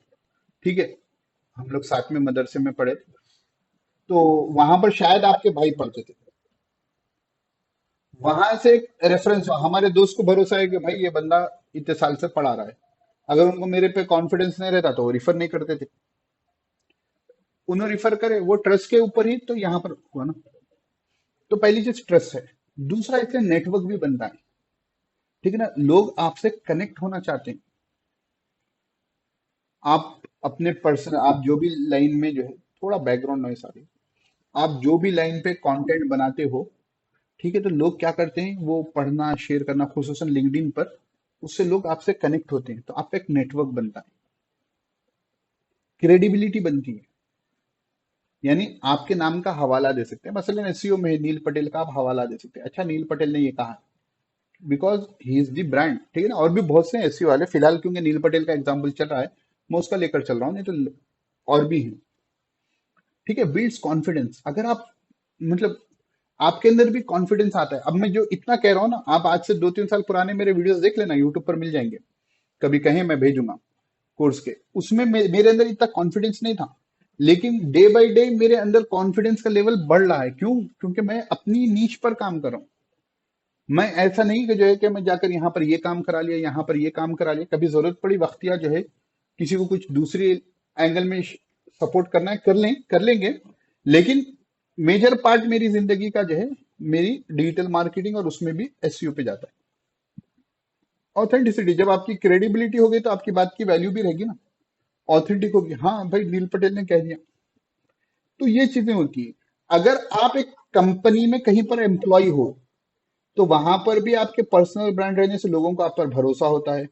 ठीक है, हम लोग साथ में मदरसे में पढ़े, तो वहां पर शायद आपके भाई पढ़ते थे। वहां से एक रेफरेंस हुआ, हमारे दोस्त को भरोसा है कि भाई ये बंदा इतने साल से पढ़ा रहा है। अगर उनको मेरे पे कॉन्फिडेंस नहीं रहता तो वो रिफर नहीं करते थे। उन्होंने रिफर करे, वो ट्रस्ट के ऊपर ही तो यहाँ पर हुआ ना। तो पहली चीज ट्रस्ट है। दूसरा, इससे नेटवर्क भी बनता है, ठीक है ना। लोग आपसे कनेक्ट होना चाहते हैं। आप अपने पर्सन, आप जो भी लाइन में जो है, थोड़ा बैकग्राउंड नॉइस आ रही है, आप जो भी लाइन पे कंटेंट बनाते हो, ठीक है, तो लोग क्या करते हैं, वो पढ़ना शेयर करना, खुसूसन लिंक्डइन पर, उससे लोग आपसे कनेक्ट होते हैं, तो आपका एक नेटवर्क बनता है, क्रेडिबिलिटी बनती है। यानी आपके नाम का हवाला दे सकते हैं, मसलन एसईओ में नील पटेल का आप हवाला दे सकते हैं, अच्छा नील पटेल ने ये कहा, because he is the brand, ठीक है ना। और भी बहुत से एसईओ वाले, फिलहाल क्योंकि नील पटेल का एग्जाम्पल चल रहा है, मैं उसका लेकर चल रहा हूँ, नहीं तो और भी हैं, ठीक है। Builds confidence. अगर आप, मतलब आपके अंदर भी कॉन्फिडेंस आता है। अब मैं जो इतना कह रहा हूँ ना, आप आज से 2-3 साल पुराने मेरे वीडियोस देख लेना, यूट्यूब पर मिल जाएंगे, कभी कहें मैं भेजूंगा कोर्स के, उसमें मेरे अंदर इतना कॉन्फिडेंस नहीं था। लेकिन डे बाय डे मेरे अंदर कॉन्फिडेंस का लेवल बढ़ रहा है। क्यों? क्योंकि मैं अपनी नीच पर काम कर रहा हूँ। मैं ऐसा नहीं कि जो है कि मैं जाकर यहाँ पर ये काम करा लिया, यहाँ पर ये काम करा लिया, कभी जरूरत पड़ी वक्तिया जो है किसी को कुछ दूसरी एंगल में सपोर्ट करना है, कर लेंगे। लेकिन मेजर पार्ट मेरी जिंदगी का जो है, मेरी डिजिटल मार्केटिंग और उसमें भी एसईओ पे जाता है। ऑथेंटिसिटी, जब आपकी क्रेडिबिलिटी होगी तो आपकी बात की वैल्यू भी रहेगी ना, ऑथेंटिक होगी, हाँ भाई नील पटेल ने कह दिया। तो ये चीजें होती है। अगर आप एक कंपनी में कहीं पर एम्प्लॉय हो, तो वहां पर भी आपके पर्सनल ब्रांड रहने से लोगों को आप पर भरोसा होता है,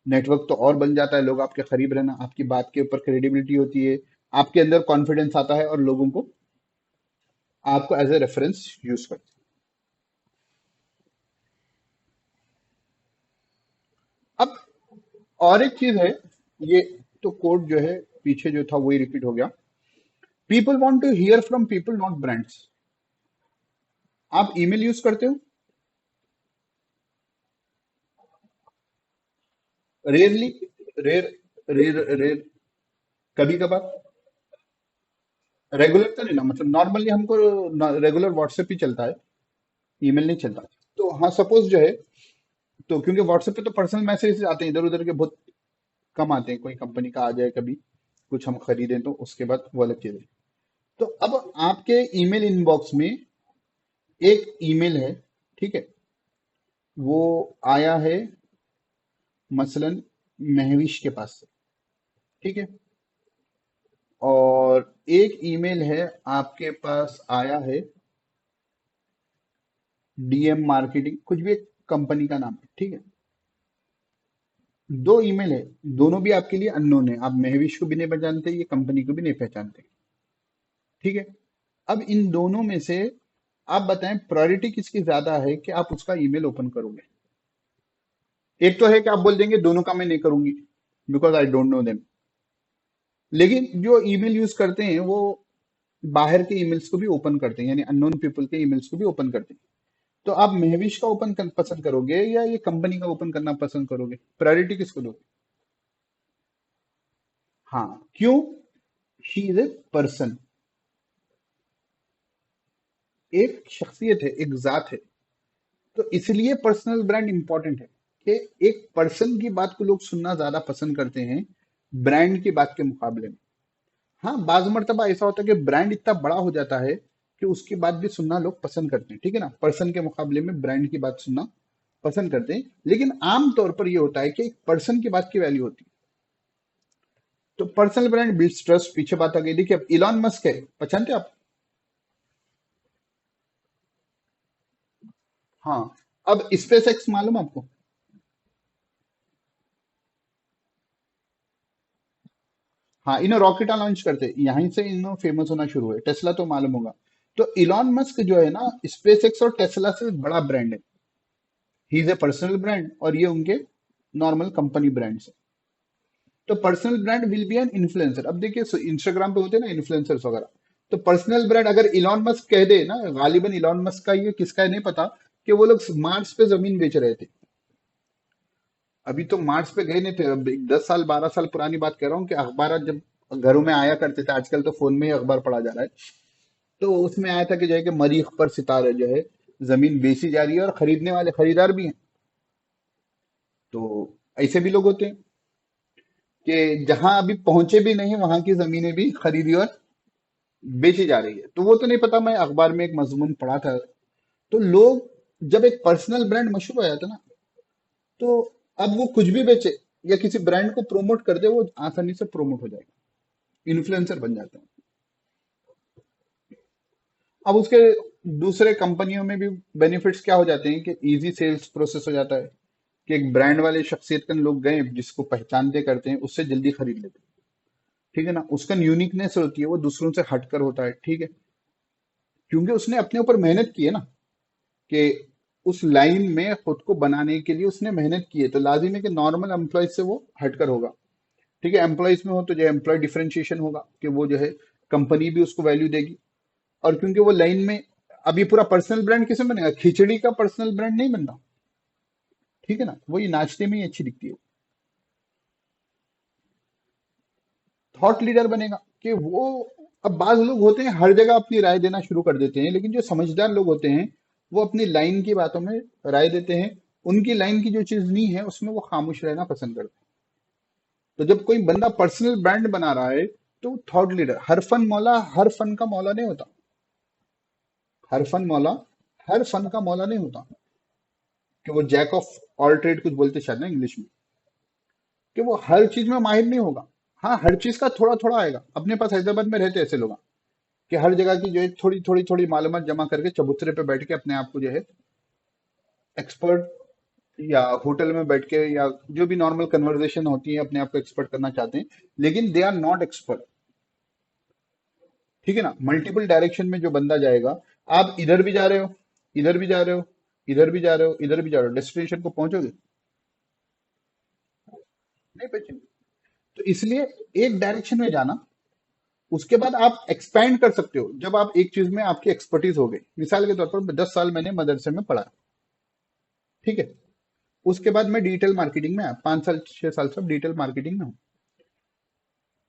नेटवर्क तो और बन जाता है, लोग आपके करीब रहना, आपकी बात के ऊपर क्रेडिबिलिटी होती है, आपके अंदर कॉन्फिडेंस आता है और लोगों को आपको एज ए रेफरेंस यूज करते हैं। अब और एक चीज है, ये तो कोड जो है पीछे जो था वही रिपीट हो गया। People want to hear from people, not brands. आप ईमेल यूज करते हो? रेयरली, रेयर, रेयर, कभी कभार। रेगुलर तो नहीं ना, मतलब नॉर्मली हमको रेगुलर व्हाट्सएप ही चलता है, ईमेल नहीं चलता। तो हाँ, सपोज जो है, तो क्योंकि व्हाट्सएप पे तो पर्सनल मैसेज आते हैं इधर उधर के, बहुत कम आते हैं, कोई कंपनी का आ जाए कभी, कुछ हम खरीदें तो उसके बाद वो अलग चीज है। तो अब आपके ईमेल इनबॉक्स में एक ईमेल है, ठीक है, वो आया है मसलन महविश के पास से, ठीक है, और एक ईमेल है आपके पास आया है डीएम मार्केटिंग, कुछ भी एक कंपनी का नाम है, ठीक है। दो ईमेल है, दोनों भी आपके लिए अननोन है, आप महविश को भी नहीं पहचानते, ये कंपनी को भी नहीं पहचानते, ठीक है। अब इन दोनों में से आप बताएं प्रायोरिटी किसकी ज्यादा है कि आप उसका ईमेल ओपन करोगे। एक तो है कि आप बोल देंगे दोनों का मैं नहीं करूंगी, because I don't know them. लेकिन जो ईमेल यूज करते हैं वो बाहर के ईमेल्स को भी ओपन करते हैं, यानी अननोन पीपल के ईमेल्स को भी ओपन करते हैं। तो आप महविश का पसंद करोगे या ये कंपनी का ओपन करना पसंद करोगे? प्रायोरिटी किसको दोगे? हाँ, क्यों? शी इज ए पर्सन, एक शख्सियत है, एक जात है। तो इसलिए पर्सनल ब्रांड इंपॉर्टेंट है, कि एक पर्सन की बात को लोग सुनना ज्यादा पसंद करते हैं ब्रांड की बात के मुकाबले में। हाँ, बाज मर्तबा ऐसा होता है कि ब्रांड इतना बड़ा हो जाता है कि उसकी बात भी सुनना लोग पसंद करते हैं, ठीक है ना, पर्सन के मुकाबले में ब्रांड की बात सुनना पसंद करते हैं। लेकिन आम तौर पर यह होता है कि एक पर्सन की बात की वैल्यू होती है। तो पर्सनल ब्रांड बिल्ड्स ट्रस्ट, पीछे बात आ गई। देखिए अब इलॉन मस्क है, पहचानते हैं आप? हाँ। अब स्पेस एक्स मालूम है आपको? हाँ, इन्हें रॉकेट लॉन्च करते, यहीं से इन्हों फेमस होना शुरू हुए। टेस्ला तो मालूम होगा। तो इलॉन मस्क जो है ना, स्पेस एक्स और टेस्ला से बड़ा ब्रांड है। He is a personal brand और ये उनके नॉर्मल कंपनी ब्रांड्स है। तो personal brand will be an influencer. अब देखिए इंस्टाग्राम पे होते हैं ना इन्फ्लुएंसर्स वगैरह, तो पर्सनल ब्रांड अगर इलॉन मस्क कह दे ना, गालिबन इलॉन मस्क का, ये किसका है नहीं पता, कि वो लोग मार्स पे जमीन बेच रहे थे, अभी तो मार्स पे गए नहीं थे। अब 10 साल 12 साल पुरानी बात कर रहा हूँ कि अखबार जब घरों में आया करते थे, आजकल तो फोन में ही अखबार पढ़ा जा रहा है। तो उसमें आया था कि जो है कि मरीख पर सितारे जो है जमीन बेची जा रही है और खरीदने वाले खरीदार भी हैं। तो ऐसे भी लोग होते हैं कि जहां अभी पहुंचे भी नहीं वहां की जमीनें भी खरीदी और बेची जा रही है। तो वो तो नहीं पता, मैं अखबार में एक मजमून पढ़ा था। तो लोग जब एक पर्सनल ब्रांड मशहूर हो जाता है ना, तो अब वो कुछ भी बेचे या किसी ब्रांड को प्रमोट कर दे, वो आसानी से प्रमोट हो जाएगा, इन्फ्लुएंसर बन जाता है। अब उसके दूसरे कंपनियों में भी बेनिफिट्स क्या हो जाते हैं कि इजी सेल्स प्रोसेस हो जाता है, कि एक ब्रांड वाले शख्सियत के लोग गए जिसको पहचानते करते हैं, उससे जल्दी खरीद लेते हैं। ठीक है ना, उसका यूनिकनेस होती है, वो दूसरों से हटकर होता है। ठीक है, क्योंकि उसने अपने ऊपर मेहनत की है ना, कि उस लाइन में खुद को बनाने के लिए उसने मेहनत की है, तो लाजिम है कि नॉर्मल एम्प्लॉय से वो हटकर होगा। ठीक है, एम्प्लॉयज में हो तो जो एम्प्लॉय डिफरेंशिएशन होगा, कि वो जो है कंपनी भी उसको वैल्यू देगी। और क्योंकि वो लाइन में, अब ये पूरा पर्सनल ब्रांड किसे बनेगा, खिचड़ी का पर्सनल ब्रांड नहीं बनता। ठीक है ना, वो ये नाश्ते में ही अच्छी दिखती है। थॉट लीडर बनेगा कि वो, अब बाज लोग होते हैं हर जगह अपनी राय देना शुरू कर देते हैं, लेकिन जो समझदार लोग होते हैं वो अपनी लाइन की बातों में राय देते हैं। उनकी लाइन की जो चीज नहीं है उसमें वो खामोश रहना पसंद करते हैं। तो जब कोई बंदा पर्सनल ब्रांड बना रहा है, तो थॉट लीडर, हर फन मौला हर फन का मौला नहीं होता। हर फन मौला हर फन का मौला नहीं होता, कि वो जैक ऑफ ऑल ट्रेड कुछ बोलते शायद ना इंग्लिश में, कि वो हर चीज में माहिर नहीं होगा। हाँ, हर चीज का थोड़ा थोड़ा आएगा। अपने पास हैदराबाद में रहते ऐसे लोग कि हर जगह की जो है थोड़ी थोड़ी थोड़ी मालूमात जमा करके चबूतरे पे बैठ के अपने आप को जो है एक्सपर्ट, या होटल में बैठ के, या जो भी नॉर्मल कन्वर्सेशन होती है, अपने आप को एक्सपर्ट करना चाहते हैं, लेकिन दे आर नॉट एक्सपर्ट। ठीक है ना, मल्टीपल डायरेक्शन में जो बंदा जाएगा, आप इधर भी जा रहे हो, इधर भी जा रहे हो, इधर भी जा रहे हो, इधर भी जा रहे हो, डेस्टिनेशन को पहुंचोगे नहीं पहुंचेंगे। तो इसलिए एक डायरेक्शन में जाना, उसके बाद आप एक्सपैंड कर सकते हो जब आप एक चीज में आपकी एक्सपर्टीज हो गई। मिसाल के तौर पर 10 साल मैंने मदरसे में पढ़ा। ठीक है, उसके बाद मैं डिजिटल मार्केटिंग में आया, 5 साल 6 साल से डिजिटल मार्केटिंग में हूँ।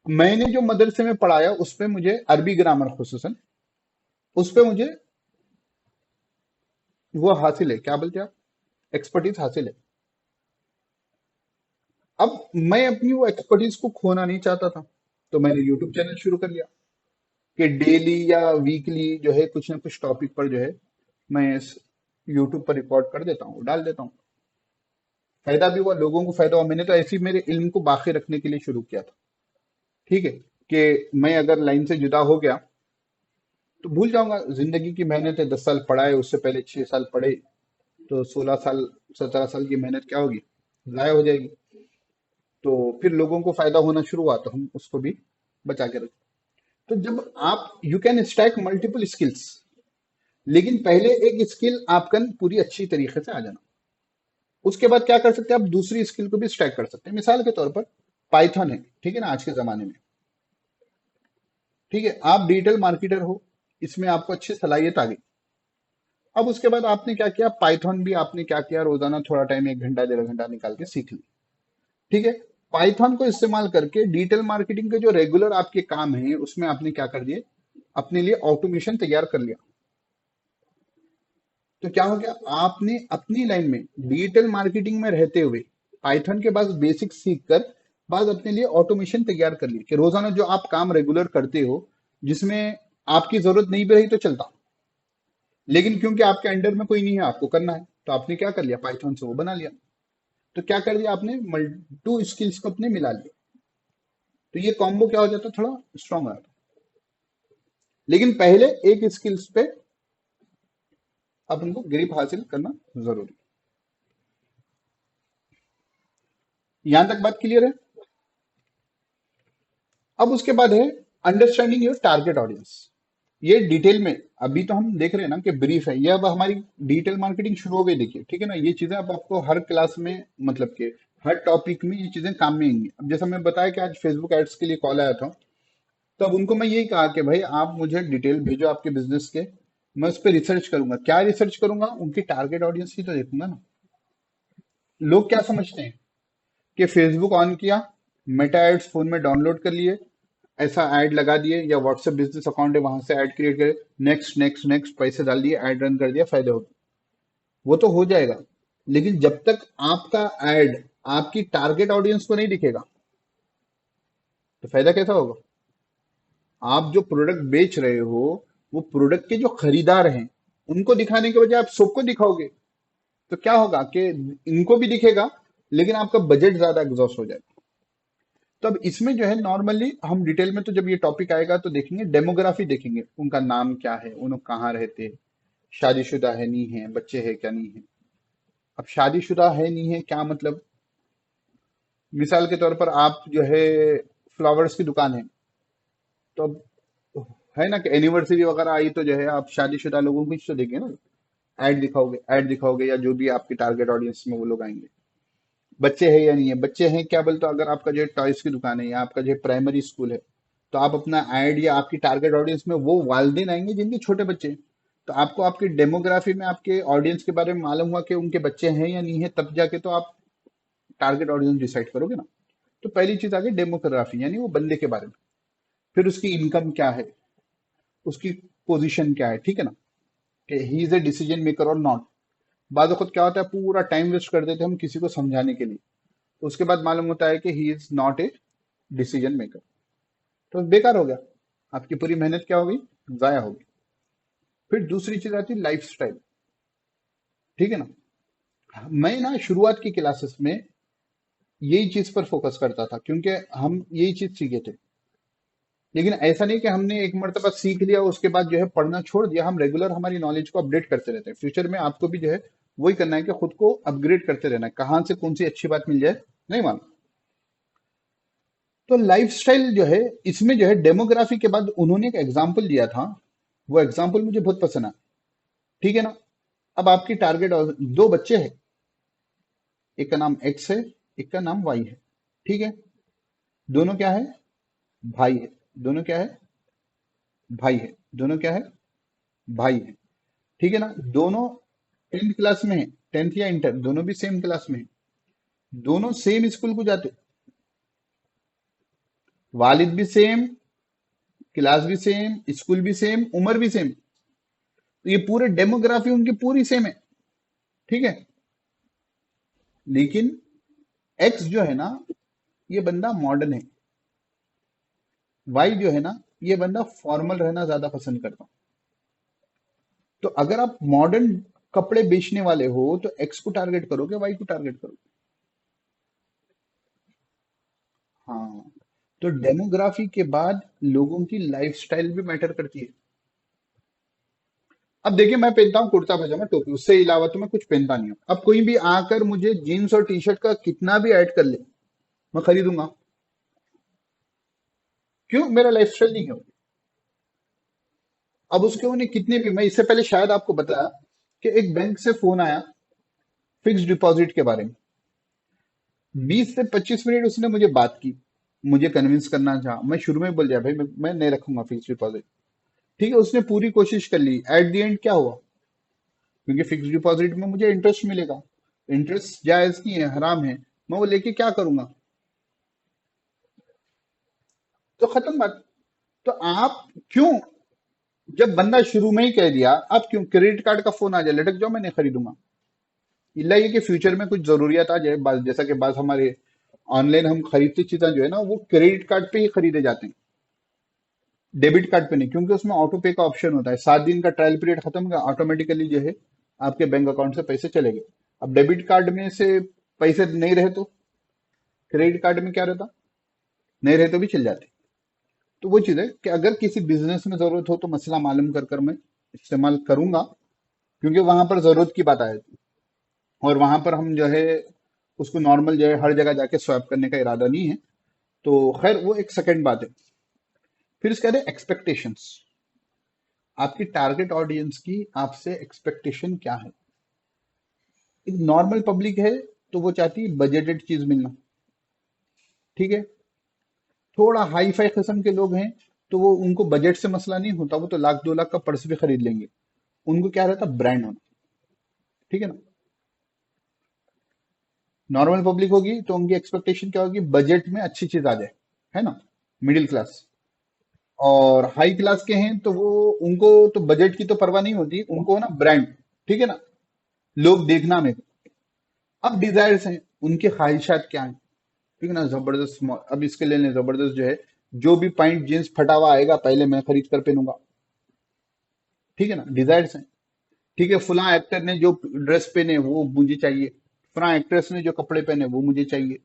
मैंने जो मदरसे में पढ़ाया उस पे मुझे अरबी ग्रामर खुसूसन, उस पे मुझे वो हासिल है, क्या बोलते हैं आप, एक्सपर्टीज हासिल है। अब मैं अपनी वो एक्सपर्टीज को खोना नहीं चाहता था, तो मैंने यूट्यूब चैनल शुरू कर लिया, कि डेली या वीकली जो है कुछ ना कुछ टॉपिक पर जो है मैं यूट्यूब पर रिकॉर्ड कर देता हूँ, डाल देता हूँ। फायदा भी हुआ, लोगों को फायदा हुआ। मैंने तो ऐसे ही मेरे इल्म को बाकी रखने के लिए शुरू किया था। ठीक है, कि मैं अगर लाइन से जुदा हो गया तो भूल जाऊंगा, जिंदगी की मेहनत है। 10 साल पढ़ा है, उससे पहले 6 साल पढ़े, तो 16 साल 17 साल की मेहनत क्या होगी, जाया हो जाएगी। तो फिर लोगों को फायदा होना शुरू हुआ तो हम उसको भी बचा के रखें। तो जब आप, you can stack multiple skills, लेकिन पहले एक स्किल आपका पूरी अच्छी तरीके से आ जाना, उसके बाद क्या कर सकते हैं, आप दूसरी स्किल को भी स्टैक कर सकते हैं। मिसाल के तौर पर पाइथन है, ठीक है ना, आज के जमाने में। ठीक है, आप डिजिटल मार्केटर हो, इसमें आपको अच्छी सलाहियत आ गई। अब उसके बाद आपने क्या किया, पाइथन भी आपने क्या किया, रोजाना थोड़ा टाइम, 1 घंटा 1.5 घंटा निकाल के सीख ली। ठीक है, पाइथन को इस्तेमाल करके डिजिटल मार्केटिंग के जो रेगुलर आपके काम हैं उसमें आपने क्या कर दिए, अपने लिए ऑटोमेशन तैयार कर लिया। तो क्या हो गया, आपने अपनी लाइन में डिजिटल मार्केटिंग में रहते हुए पाइथन के बाद बेसिक सीख कर बाद अपने लिए ऑटोमेशन तैयार कर लिए, कि रोजाना जो आप काम रेगुलर करते हो, जिसमें आपकी जरूरत नहीं भी रही तो चलता, लेकिन क्योंकि आपके अंडर में कोई नहीं है, आपको करना है, तो आपने क्या कर लिया, पाइथन से वो बना लिया। तो क्या कर दिया आपने, टू स्किल्स को अपने मिला लिया। तो ये कॉम्बो क्या हो जाता, थोड़ा स्ट्रांग आता। लेकिन पहले एक स्किल्स पे अपन को ग्रिप हासिल करना जरूरी। यहां तक बात क्लियर है। अब उसके बाद है अंडरस्टैंडिंग योर टारगेट ऑडियंस। ये डिटेल में, अभी तो हम देख रहे हैं ना कि ब्रीफ है, ये अब हमारी डिजिटल मार्केटिंग शुरू हो गई। देखिए, ठीक है ना, ये चीजें अब आपको हर क्लास में, मतलब कि हर टॉपिक में ये चीजें काम में आएंगी। अब जैसा मैं बताया कि आज फेसबुक एड्स के लिए कॉल आया था, तो अब उनको मैं यही कहा कि भाई आप मुझे डिटेल भेजो आपके बिजनेस के, मैं उस पर रिसर्च करूंगा। क्या रिसर्च करूंगा, उनकी टारगेट ऑडियंस ही तो देखूंगा ना। लोग क्या समझते हैं, कि फेसबुक ऑन किया, मेटा एड्स फोन में डाउनलोड कर लिए, ऐसा ऐड लगा दिए, या व्हाट्सएप बिजनेस अकाउंट है वहां से ऐड क्रिएट करे, नेक्स्ट नेक्स्ट नेक्स्ट पैसे डाल दिए, ऐड रन कर दिया, फायदे हो गए। वो तो हो जाएगा, लेकिन जब तक आपका ऐड आपकी टारगेट ऑडियंस को नहीं दिखेगा तो फायदा कैसा होगा? आप जो प्रोडक्ट बेच रहे हो वो प्रोडक्ट के जो खरीदार हैं उनको दिखाने के बजाय आप सबको दिखाओगे, तो क्या होगा कि इनको भी दिखेगा लेकिन आपका बजट ज्यादा एग्जॉस्ट हो जाएगा। तो अब इसमें जो है नॉर्मली हम डिटेल में, तो जब ये टॉपिक आएगा तो देखेंगे, डेमोग्राफी देखेंगे, उनका नाम क्या है, उन कहाँ रहते हैं, शादीशुदा है नहीं है, बच्चे है क्या नहीं है। अब शादीशुदा है नहीं है क्या मतलब? मिसाल के तौर पर आप जो है फ्लावर्स की दुकान है, तो अब है ना कि एनिवर्सरी वगैरह आई तो जो है आप शादीशुदा लोगों को ही तो देंगे ना, ऐड दिखाओगे, या जो भी आपकी टारगेट ऑडियंस में वो लोग आएंगे। बच्चे हैं या नहीं है, बच्चे हैं क्या बोलते हो, अगर आपका जो है टॉयज की दुकान है या आपका जो है प्राइमरी स्कूल है, तो आप अपना ऐड या आपकी टारगेट ऑडियंस में वो वालदेन आएंगे जिनके छोटे बच्चे हैं। तो आपको आपकी डेमोग्राफी में आपके ऑडियंस के बारे में मालूम हुआ कि उनके बच्चे हैं या नहीं है, तब जाके तो आप टारगेट ऑडियंस डिसाइड करोगे ना। तो पहली चीज आ गई डेमोग्राफी, यानी वो बंदे के बारे में। फिर उसकी इनकम क्या है, उसकी पोजीशन क्या है, ठीक है ना, कि he is a decision maker और नॉट। बाद वक्त क्या होता है, पूरा टाइम वेस्ट कर देते हैं हम किसी को समझाने के लिए, उसके बाद मालूम होता है कि he is not a decision maker, तो बेकार हो गया, आपकी पूरी मेहनत क्या हो गई, जाया हो गई। फिर दूसरी चीज आती है लाइफ स्टाइल, ठीक है ना। मैं ना शुरुआत की क्लासेस में यही चीज पर फोकस करता था, क्योंकि हम यही चीज सीखे थे। लेकिन ऐसा नहीं कि हमने एक मरतबा सीख लिया उसके बाद जो है पढ़ना छोड़ दिया, हम रेगुलर हमारी नॉलेज को अपडेट करते रहते हैं। फ्यूचर में आपको भी जो है वही करना है कि खुद को अपग्रेड करते रहना है, कहाँ से कौन सी अच्छी बात मिल जाए नहीं मालूम। तो लाइफस्टाइल जो है, इसमें जो है डेमोग्राफी के बाद उन्होंने एक एग्जाम्पल दिया था, वो एग्जाम्पल मुझे बहुत पसंद है, ठीक है ना। अब आपकी टारगेट, दो बच्चे हैं, एक का नाम एक्स है, एक का नाम वाई है, ठीक है। दोनों क्या है, भाई है। दोनों क्या है, भाई है। दोनों क्या है, भाई है, ठीक है ना। दोनों 10th क्लास में है, 10th या इंटर, दोनों भी सेम क्लास में है, दोनों सेम स्कूल को जाते, वालिद भी सेम, क्लास भी सेम, स्कूल भी सेम, उम्र भी सेम, तो ये पूरे डेमोग्राफी उनकी पूरी सेम है, ठीक है। लेकिन एक्स जो है ना, ये बंदा मॉडर्न है, वाई जो है ना, ये बंदा फॉर्मल रहना ज्यादा पसंद करता। तो अगर आप मॉडर्न कपड़े बेचने वाले हो तो एक्स को टारगेट करोगे, वाई को टारगेट करोगे। हाँ, तो डेमोग्राफी के बाद लोगों की लाइफस्टाइल भी मैटर करती है। अब देखिए, मैं पहनता हूँ कुर्ता पजामा टोपी, उससे अलावा तो मैं कुछ पहनता नहीं हूँ। अब कोई भी आकर मुझे जीन्स और टी शर्ट का कितना भी ऐड कर ले, मैं खरीदूंगा। क्यों? मेरा लाइफस्टाइल नहीं है वो। अब उसके उन्हें कितने भी, मैं इससे पहले शायद आपको बताया कि एक बैंक से फोन आया फिक्स डिपॉजिट के बारे में। 20 से 25 मिनट उसने मुझे बात की, मुझे कन्विंस करना चाहा। मैं शुरू में बोल दिया भाई मैं नहीं रखूंगा फिक्स डिपॉजिट, ठीक है। उसने पूरी कोशिश कर ली, एट द एंड क्या हुआ, क्योंकि फिक्स डिपॉजिट में मुझे इंटरेस्ट मिलेगा, इंटरेस्ट जायज नहीं है, हराम है, मैं वो लेके क्या करूंगा, तो खत्म बात। तो आप क्यों, जब बंदा शुरू में ही कह दिया, आप क्यों, क्रेडिट कार्ड का फोन आ जाए लटक जाओ मैं नहीं खरीदूंगा। इल्ला ये कि फ्यूचर में कुछ जरूरियात आ जाए, जैसा कि बात हमारे ऑनलाइन हम खरीदती चीजें जो है ना वो क्रेडिट कार्ड पे ही खरीदे जाते हैं, डेबिट कार्ड पे नहीं, क्योंकि उसमें ऑटो पे का ऑप्शन होता है। 7 दिन का ट्रायल पीरियड खत्म होगा, ऑटोमेटिकली जो है आपके बैंक अकाउंट से पैसे चले गए। अब डेबिट कार्ड में से पैसे नहीं रहे तो क्रेडिट कार्ड में क्या रहता, नहीं रहे तो भी चल जाते। तो वो चीज है कि अगर किसी बिजनेस में जरूरत हो तो मसला मालूम कर कर मैं इस्तेमाल करूंगा, क्योंकि वहां पर जरूरत की बात आए, और वहां पर हम जो है उसको नॉर्मल जो है हर जगह जाके स्वैप करने का इरादा नहीं है। तो खैर वो एक सेकंड बात है। फिर इसके बाद एक्सपेक्टेशंस, आपकी टारगेट ऑडियंस की आपसे एक्सपेक्टेशन क्या है। एक नॉर्मल पब्लिक है तो वो चाहती है बजटेड चीज मिलना, ठीक है। थोड़ा हाई फाई किस्म के लोग हैं तो वो, उनको बजट से मसला नहीं होता, वो तो 1 लाख 2 लाख का पर्स भी खरीद लेंगे, उनको क्या रहता, ब्रांड होना, ठीक है ना। नॉर्मल पब्लिक होगी तो उनकी एक्सपेक्टेशन क्या होगी, बजट में अच्छी चीज आ जाए, है ना, मिडिल क्लास। और हाई क्लास के हैं तो वो, उनको तो बजट की तो परवाह नहीं होती, उनको ना ब्रांड, ठीक है ना, लोग देखना में। अब डिजायर्स हैं, उनकी ख्वाहिशात क्या है, ठीक है ना, जबरदस्त अब इसके लिए जबरदस्त जो है, जो भी पैंट जींस फटा हुआ आएगा पहले मैं खरीद कर पहनूंगा, ठीक है ना, डिजायर्स हैं। ठीक है, फला एक्टर ने जो ड्रेस पहने वो मुझे चाहिए, फला एक्ट्रेस ने जो कपड़े पहने वो मुझे चाहिए,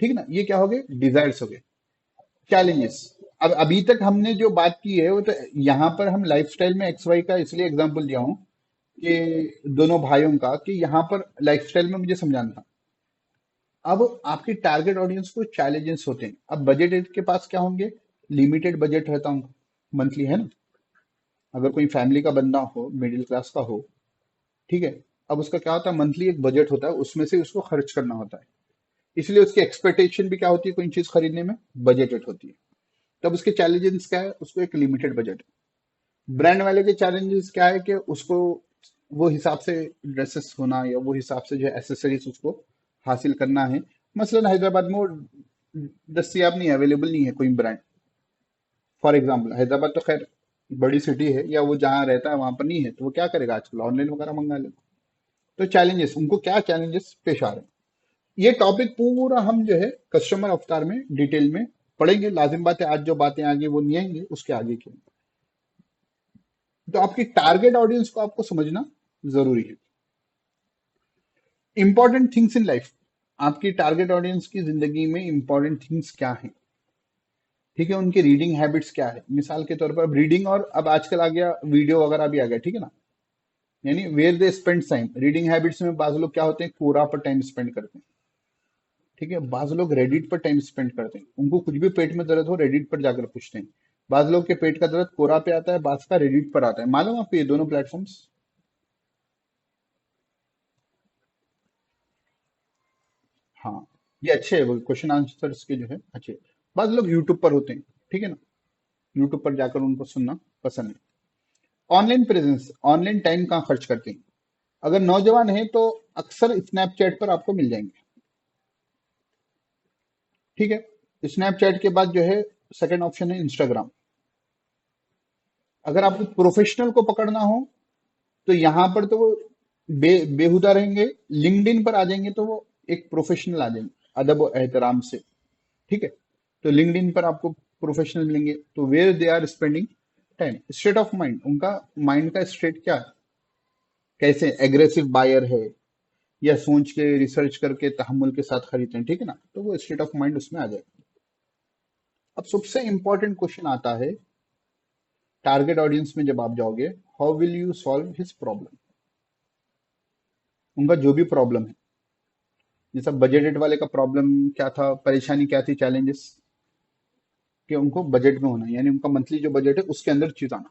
ठीक है ना, ये क्या हो गए, डिजायर्स हो गए। चैलेंजेस, अब अभी तक हमने जो बात की है वो तो, यहाँ पर हम लाइफस्टाइल में एक्स वाई का इसलिए एग्जांपल दिया हूँ कि दोनों भाइयों का, कि यहाँ पर लाइफस्टाइल में मुझे समझाना था। अब आपकी टारगेट ऑडियंस को चैलेंजेस होते हैं, अब बजट के पास क्या होंगे, लिमिटेड बजट रहता हूँ मंथली, है ना, अगर कोई फैमिली का बंदा हो, मिडिल क्लास का हो, ठीक है, अब उसका क्या होता है, मंथली एक बजट होता है, उसमें से उसको खर्च करना होता है, इसलिए उसकी एक्सपेक्टेशन भी क्या होती है, कोई चीज खरीदने में बजटेड होती है। तब उसके चैलेंजेस क्या है, उसको एक लिमिटेड बजट। ब्रांड वाले के चैलेंजेस क्या है कि उसको वो हिसाब से ड्रेसेस होना, या वो हिसाब से जो है एसेसरीज उसको हासिल करना है। मसलन हैदराबाद में वो दस्तियाब नहीं है, अवेलेबल नहीं है कोई ब्रांड, फॉर एग्जाम्पल हैदराबाद तो खैर बड़ी सिटी है, या वो जहाँ रहता है वहां पर नहीं है, तो वो क्या करेगा, आजकल ऑनलाइन वगैरह मंगा ले। तो चैलेंजेस, उनको क्या चैलेंजेस पेश आ रहे हैं, ये टॉपिक पूरा हम जो है कस्टमर अवतार में डिटेल में पढ़ेंगे। लाजिम बात है, आज जो बातें आगे वो नहीं आएंगी, उसके आगे की। तो आपकी टारगेट ऑडियंस को आपको समझना जरूरी है। इंपॉर्टेंट थिंग्स इन लाइफ, आपकी टारगेट ऑडियंस की जिंदगी में इंपॉर्टेंट थिंग्स क्या है, ठीक है, उनकी रीडिंग हैबिट्स क्या है। मिसाल के तौर पर अब रीडिंग, और अब आजकल आ गया वीडियो वगैरह भी आ गया, ठीक है ना, यानी where they spend time, reading habits में बाज लोग क्या होते हैं, कोरा पर टाइम स्पेंड करते हैं, ठीक है, बाज लोग रेडिट पर टाइम स्पेंड करते हैं, उनको कुछ भी पेट में दर्द हो रेडिट पर जाकर पूछते हैं। बाज लोग के पेट का दर्द कोरा पे आता है, बाज का रेडिट पर आता है, मालूम आपको ये दोनों प्लेटफॉर्म्स। हाँ, ये अच्छे है, वो क्वेश्चन आंसर्स के जो है अच्छे। बाज लोग यूट्यूब पर होते हैं, ठीक है ना, यूट्यूब पर जाकर उनको सुनना पसंद है। ऑनलाइन प्रेजेंस, ऑनलाइन टाइम कहाँ खर्च करते हैं, अगर नौजवान है तो अक्सर स्नैपचैट पर आपको मिल जाएंगे, ठीक है। स्नैपचैट के बाद जो है सेकंड ऑप्शन है इंस्टाग्राम। अगर आपको प्रोफेशनल को पकड़ना हो तो यहाँ पर तो वो बेहुदा रहेंगे, लिंक्डइन पर आ जाएंगे तो वो एक प्रोफेशनल आ जाएंगे, अदब और एहतराम से, ठीक है। तो लिंक्डइन पर आपको प्रोफेशनल मिलेंगे, तो where they are spending time, state of mind, उनका माइंड का स्टेट क्या है, कैसे एग्रेसिव बायर है, या सोच के रिसर्च करके तहमुल के साथ खरीदते हैं, ठीक है ना, तो वो स्टेट ऑफ माइंड उसमें आ जाए। अब सबसे इंपॉर्टेंट क्वेश्चन आता है टारगेट ऑडियंस में, जब आप जाओगे, how will you solve his problem, उनका जो भी प्रॉब्लम है, जैसा बजटेड वाले का प्रॉब्लम क्या था, परेशानी क्या थी, चैलेंजेस, कि उनको बजट में होना, यानी उनका मंथली जो बजट है उसके अंदर चीज आना,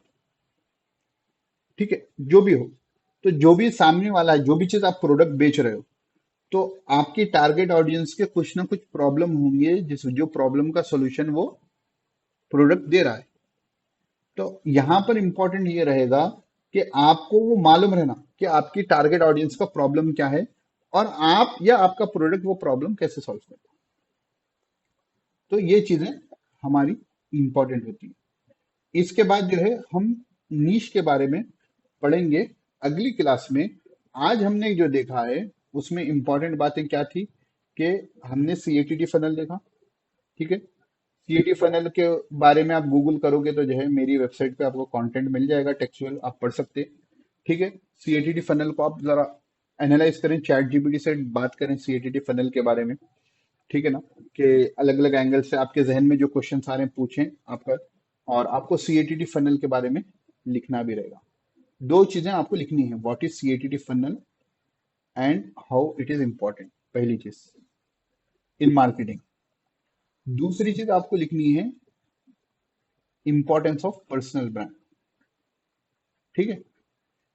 ठीक है, जो भी हो। तो जो भी सामने वाला है, जो भी चीज आप प्रोडक्ट बेच रहे हो, तो आपकी टारगेट ऑडियंस के कुछ ना कुछ प्रॉब्लम होंगे, जिस जो प्रॉब्लम का सोल्यूशन वो प्रोडक्ट दे रहा है। तो यहां पर इंपॉर्टेंट ये रहेगा कि आपको वो मालूम रहना कि आपकी टारगेट ऑडियंस का प्रॉब्लम क्या है, और आप या आपका प्रोडक्ट वो प्रॉब्लम कैसे सॉल्व करता है। तो ये चीजें हमारी इंपॉर्टेंट होती है। इसके बाद जो है हम नीश के बारे में पढ़ेंगे अगली क्लास में। आज हमने जो देखा है उसमें इंपॉर्टेंट बातें क्या थी, कि हमने सीएटीडी फनल देखा, ठीक है। सीएटी फनल के बारे में आप गूगल करोगे तो जो है मेरी वेबसाइट पे आपको कंटेंट मिल जाएगा, टेक्सचुअल आप पढ़ सकते हैं, ठीक है। सीएटीडी फनल को आप जरा एनालाइज करें, चैट जीपीटी से बात करें सीएटीडी फनल के बारे में, ठीक है ना, कि अलग अलग एंगल से आपके जहन में जो क्वेश्चन आ रहे हैं पूछें आपका। और आपको सीएटीडी फनल के बारे में लिखना भी रहेगा। दो चीजें आपको लिखनी है, what is CATD funnel and how it is important, पहली चीज इन मार्केटिंग। दूसरी चीज आपको लिखनी है इंपॉर्टेंस ऑफ पर्सनल ब्रांड, ठीक है,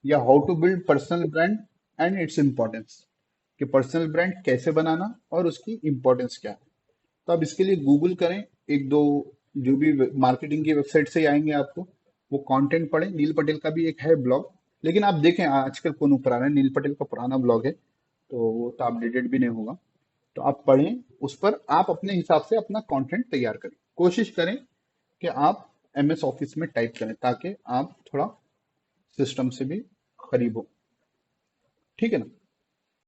या how to build personal brand and its importance, कि पर्सनल ब्रांड कैसे बनाना और उसकी इंपॉर्टेंस क्या है। तो आप इसके लिए गूगल करें, एक दो जो भी मार्केटिंग की वेबसाइट से ही आएंगे आपको, वो कंटेंट पढ़ें। नील पटेल का भी एक है ब्लॉग, लेकिन आप देखें आजकल कौन पुराना है, नील पटेल का पुराना ब्लॉग है, तो वो तो अपडेटेड भी नहीं होगा। तो आप पढ़ें, उस पर आप अपने हिसाब से अपना कंटेंट तैयार करें। कोशिश करें कि आप एमएस ऑफिस में टाइप करें ताकि आप थोड़ा सिस्टम से भी करीब हो। ठीक है ना।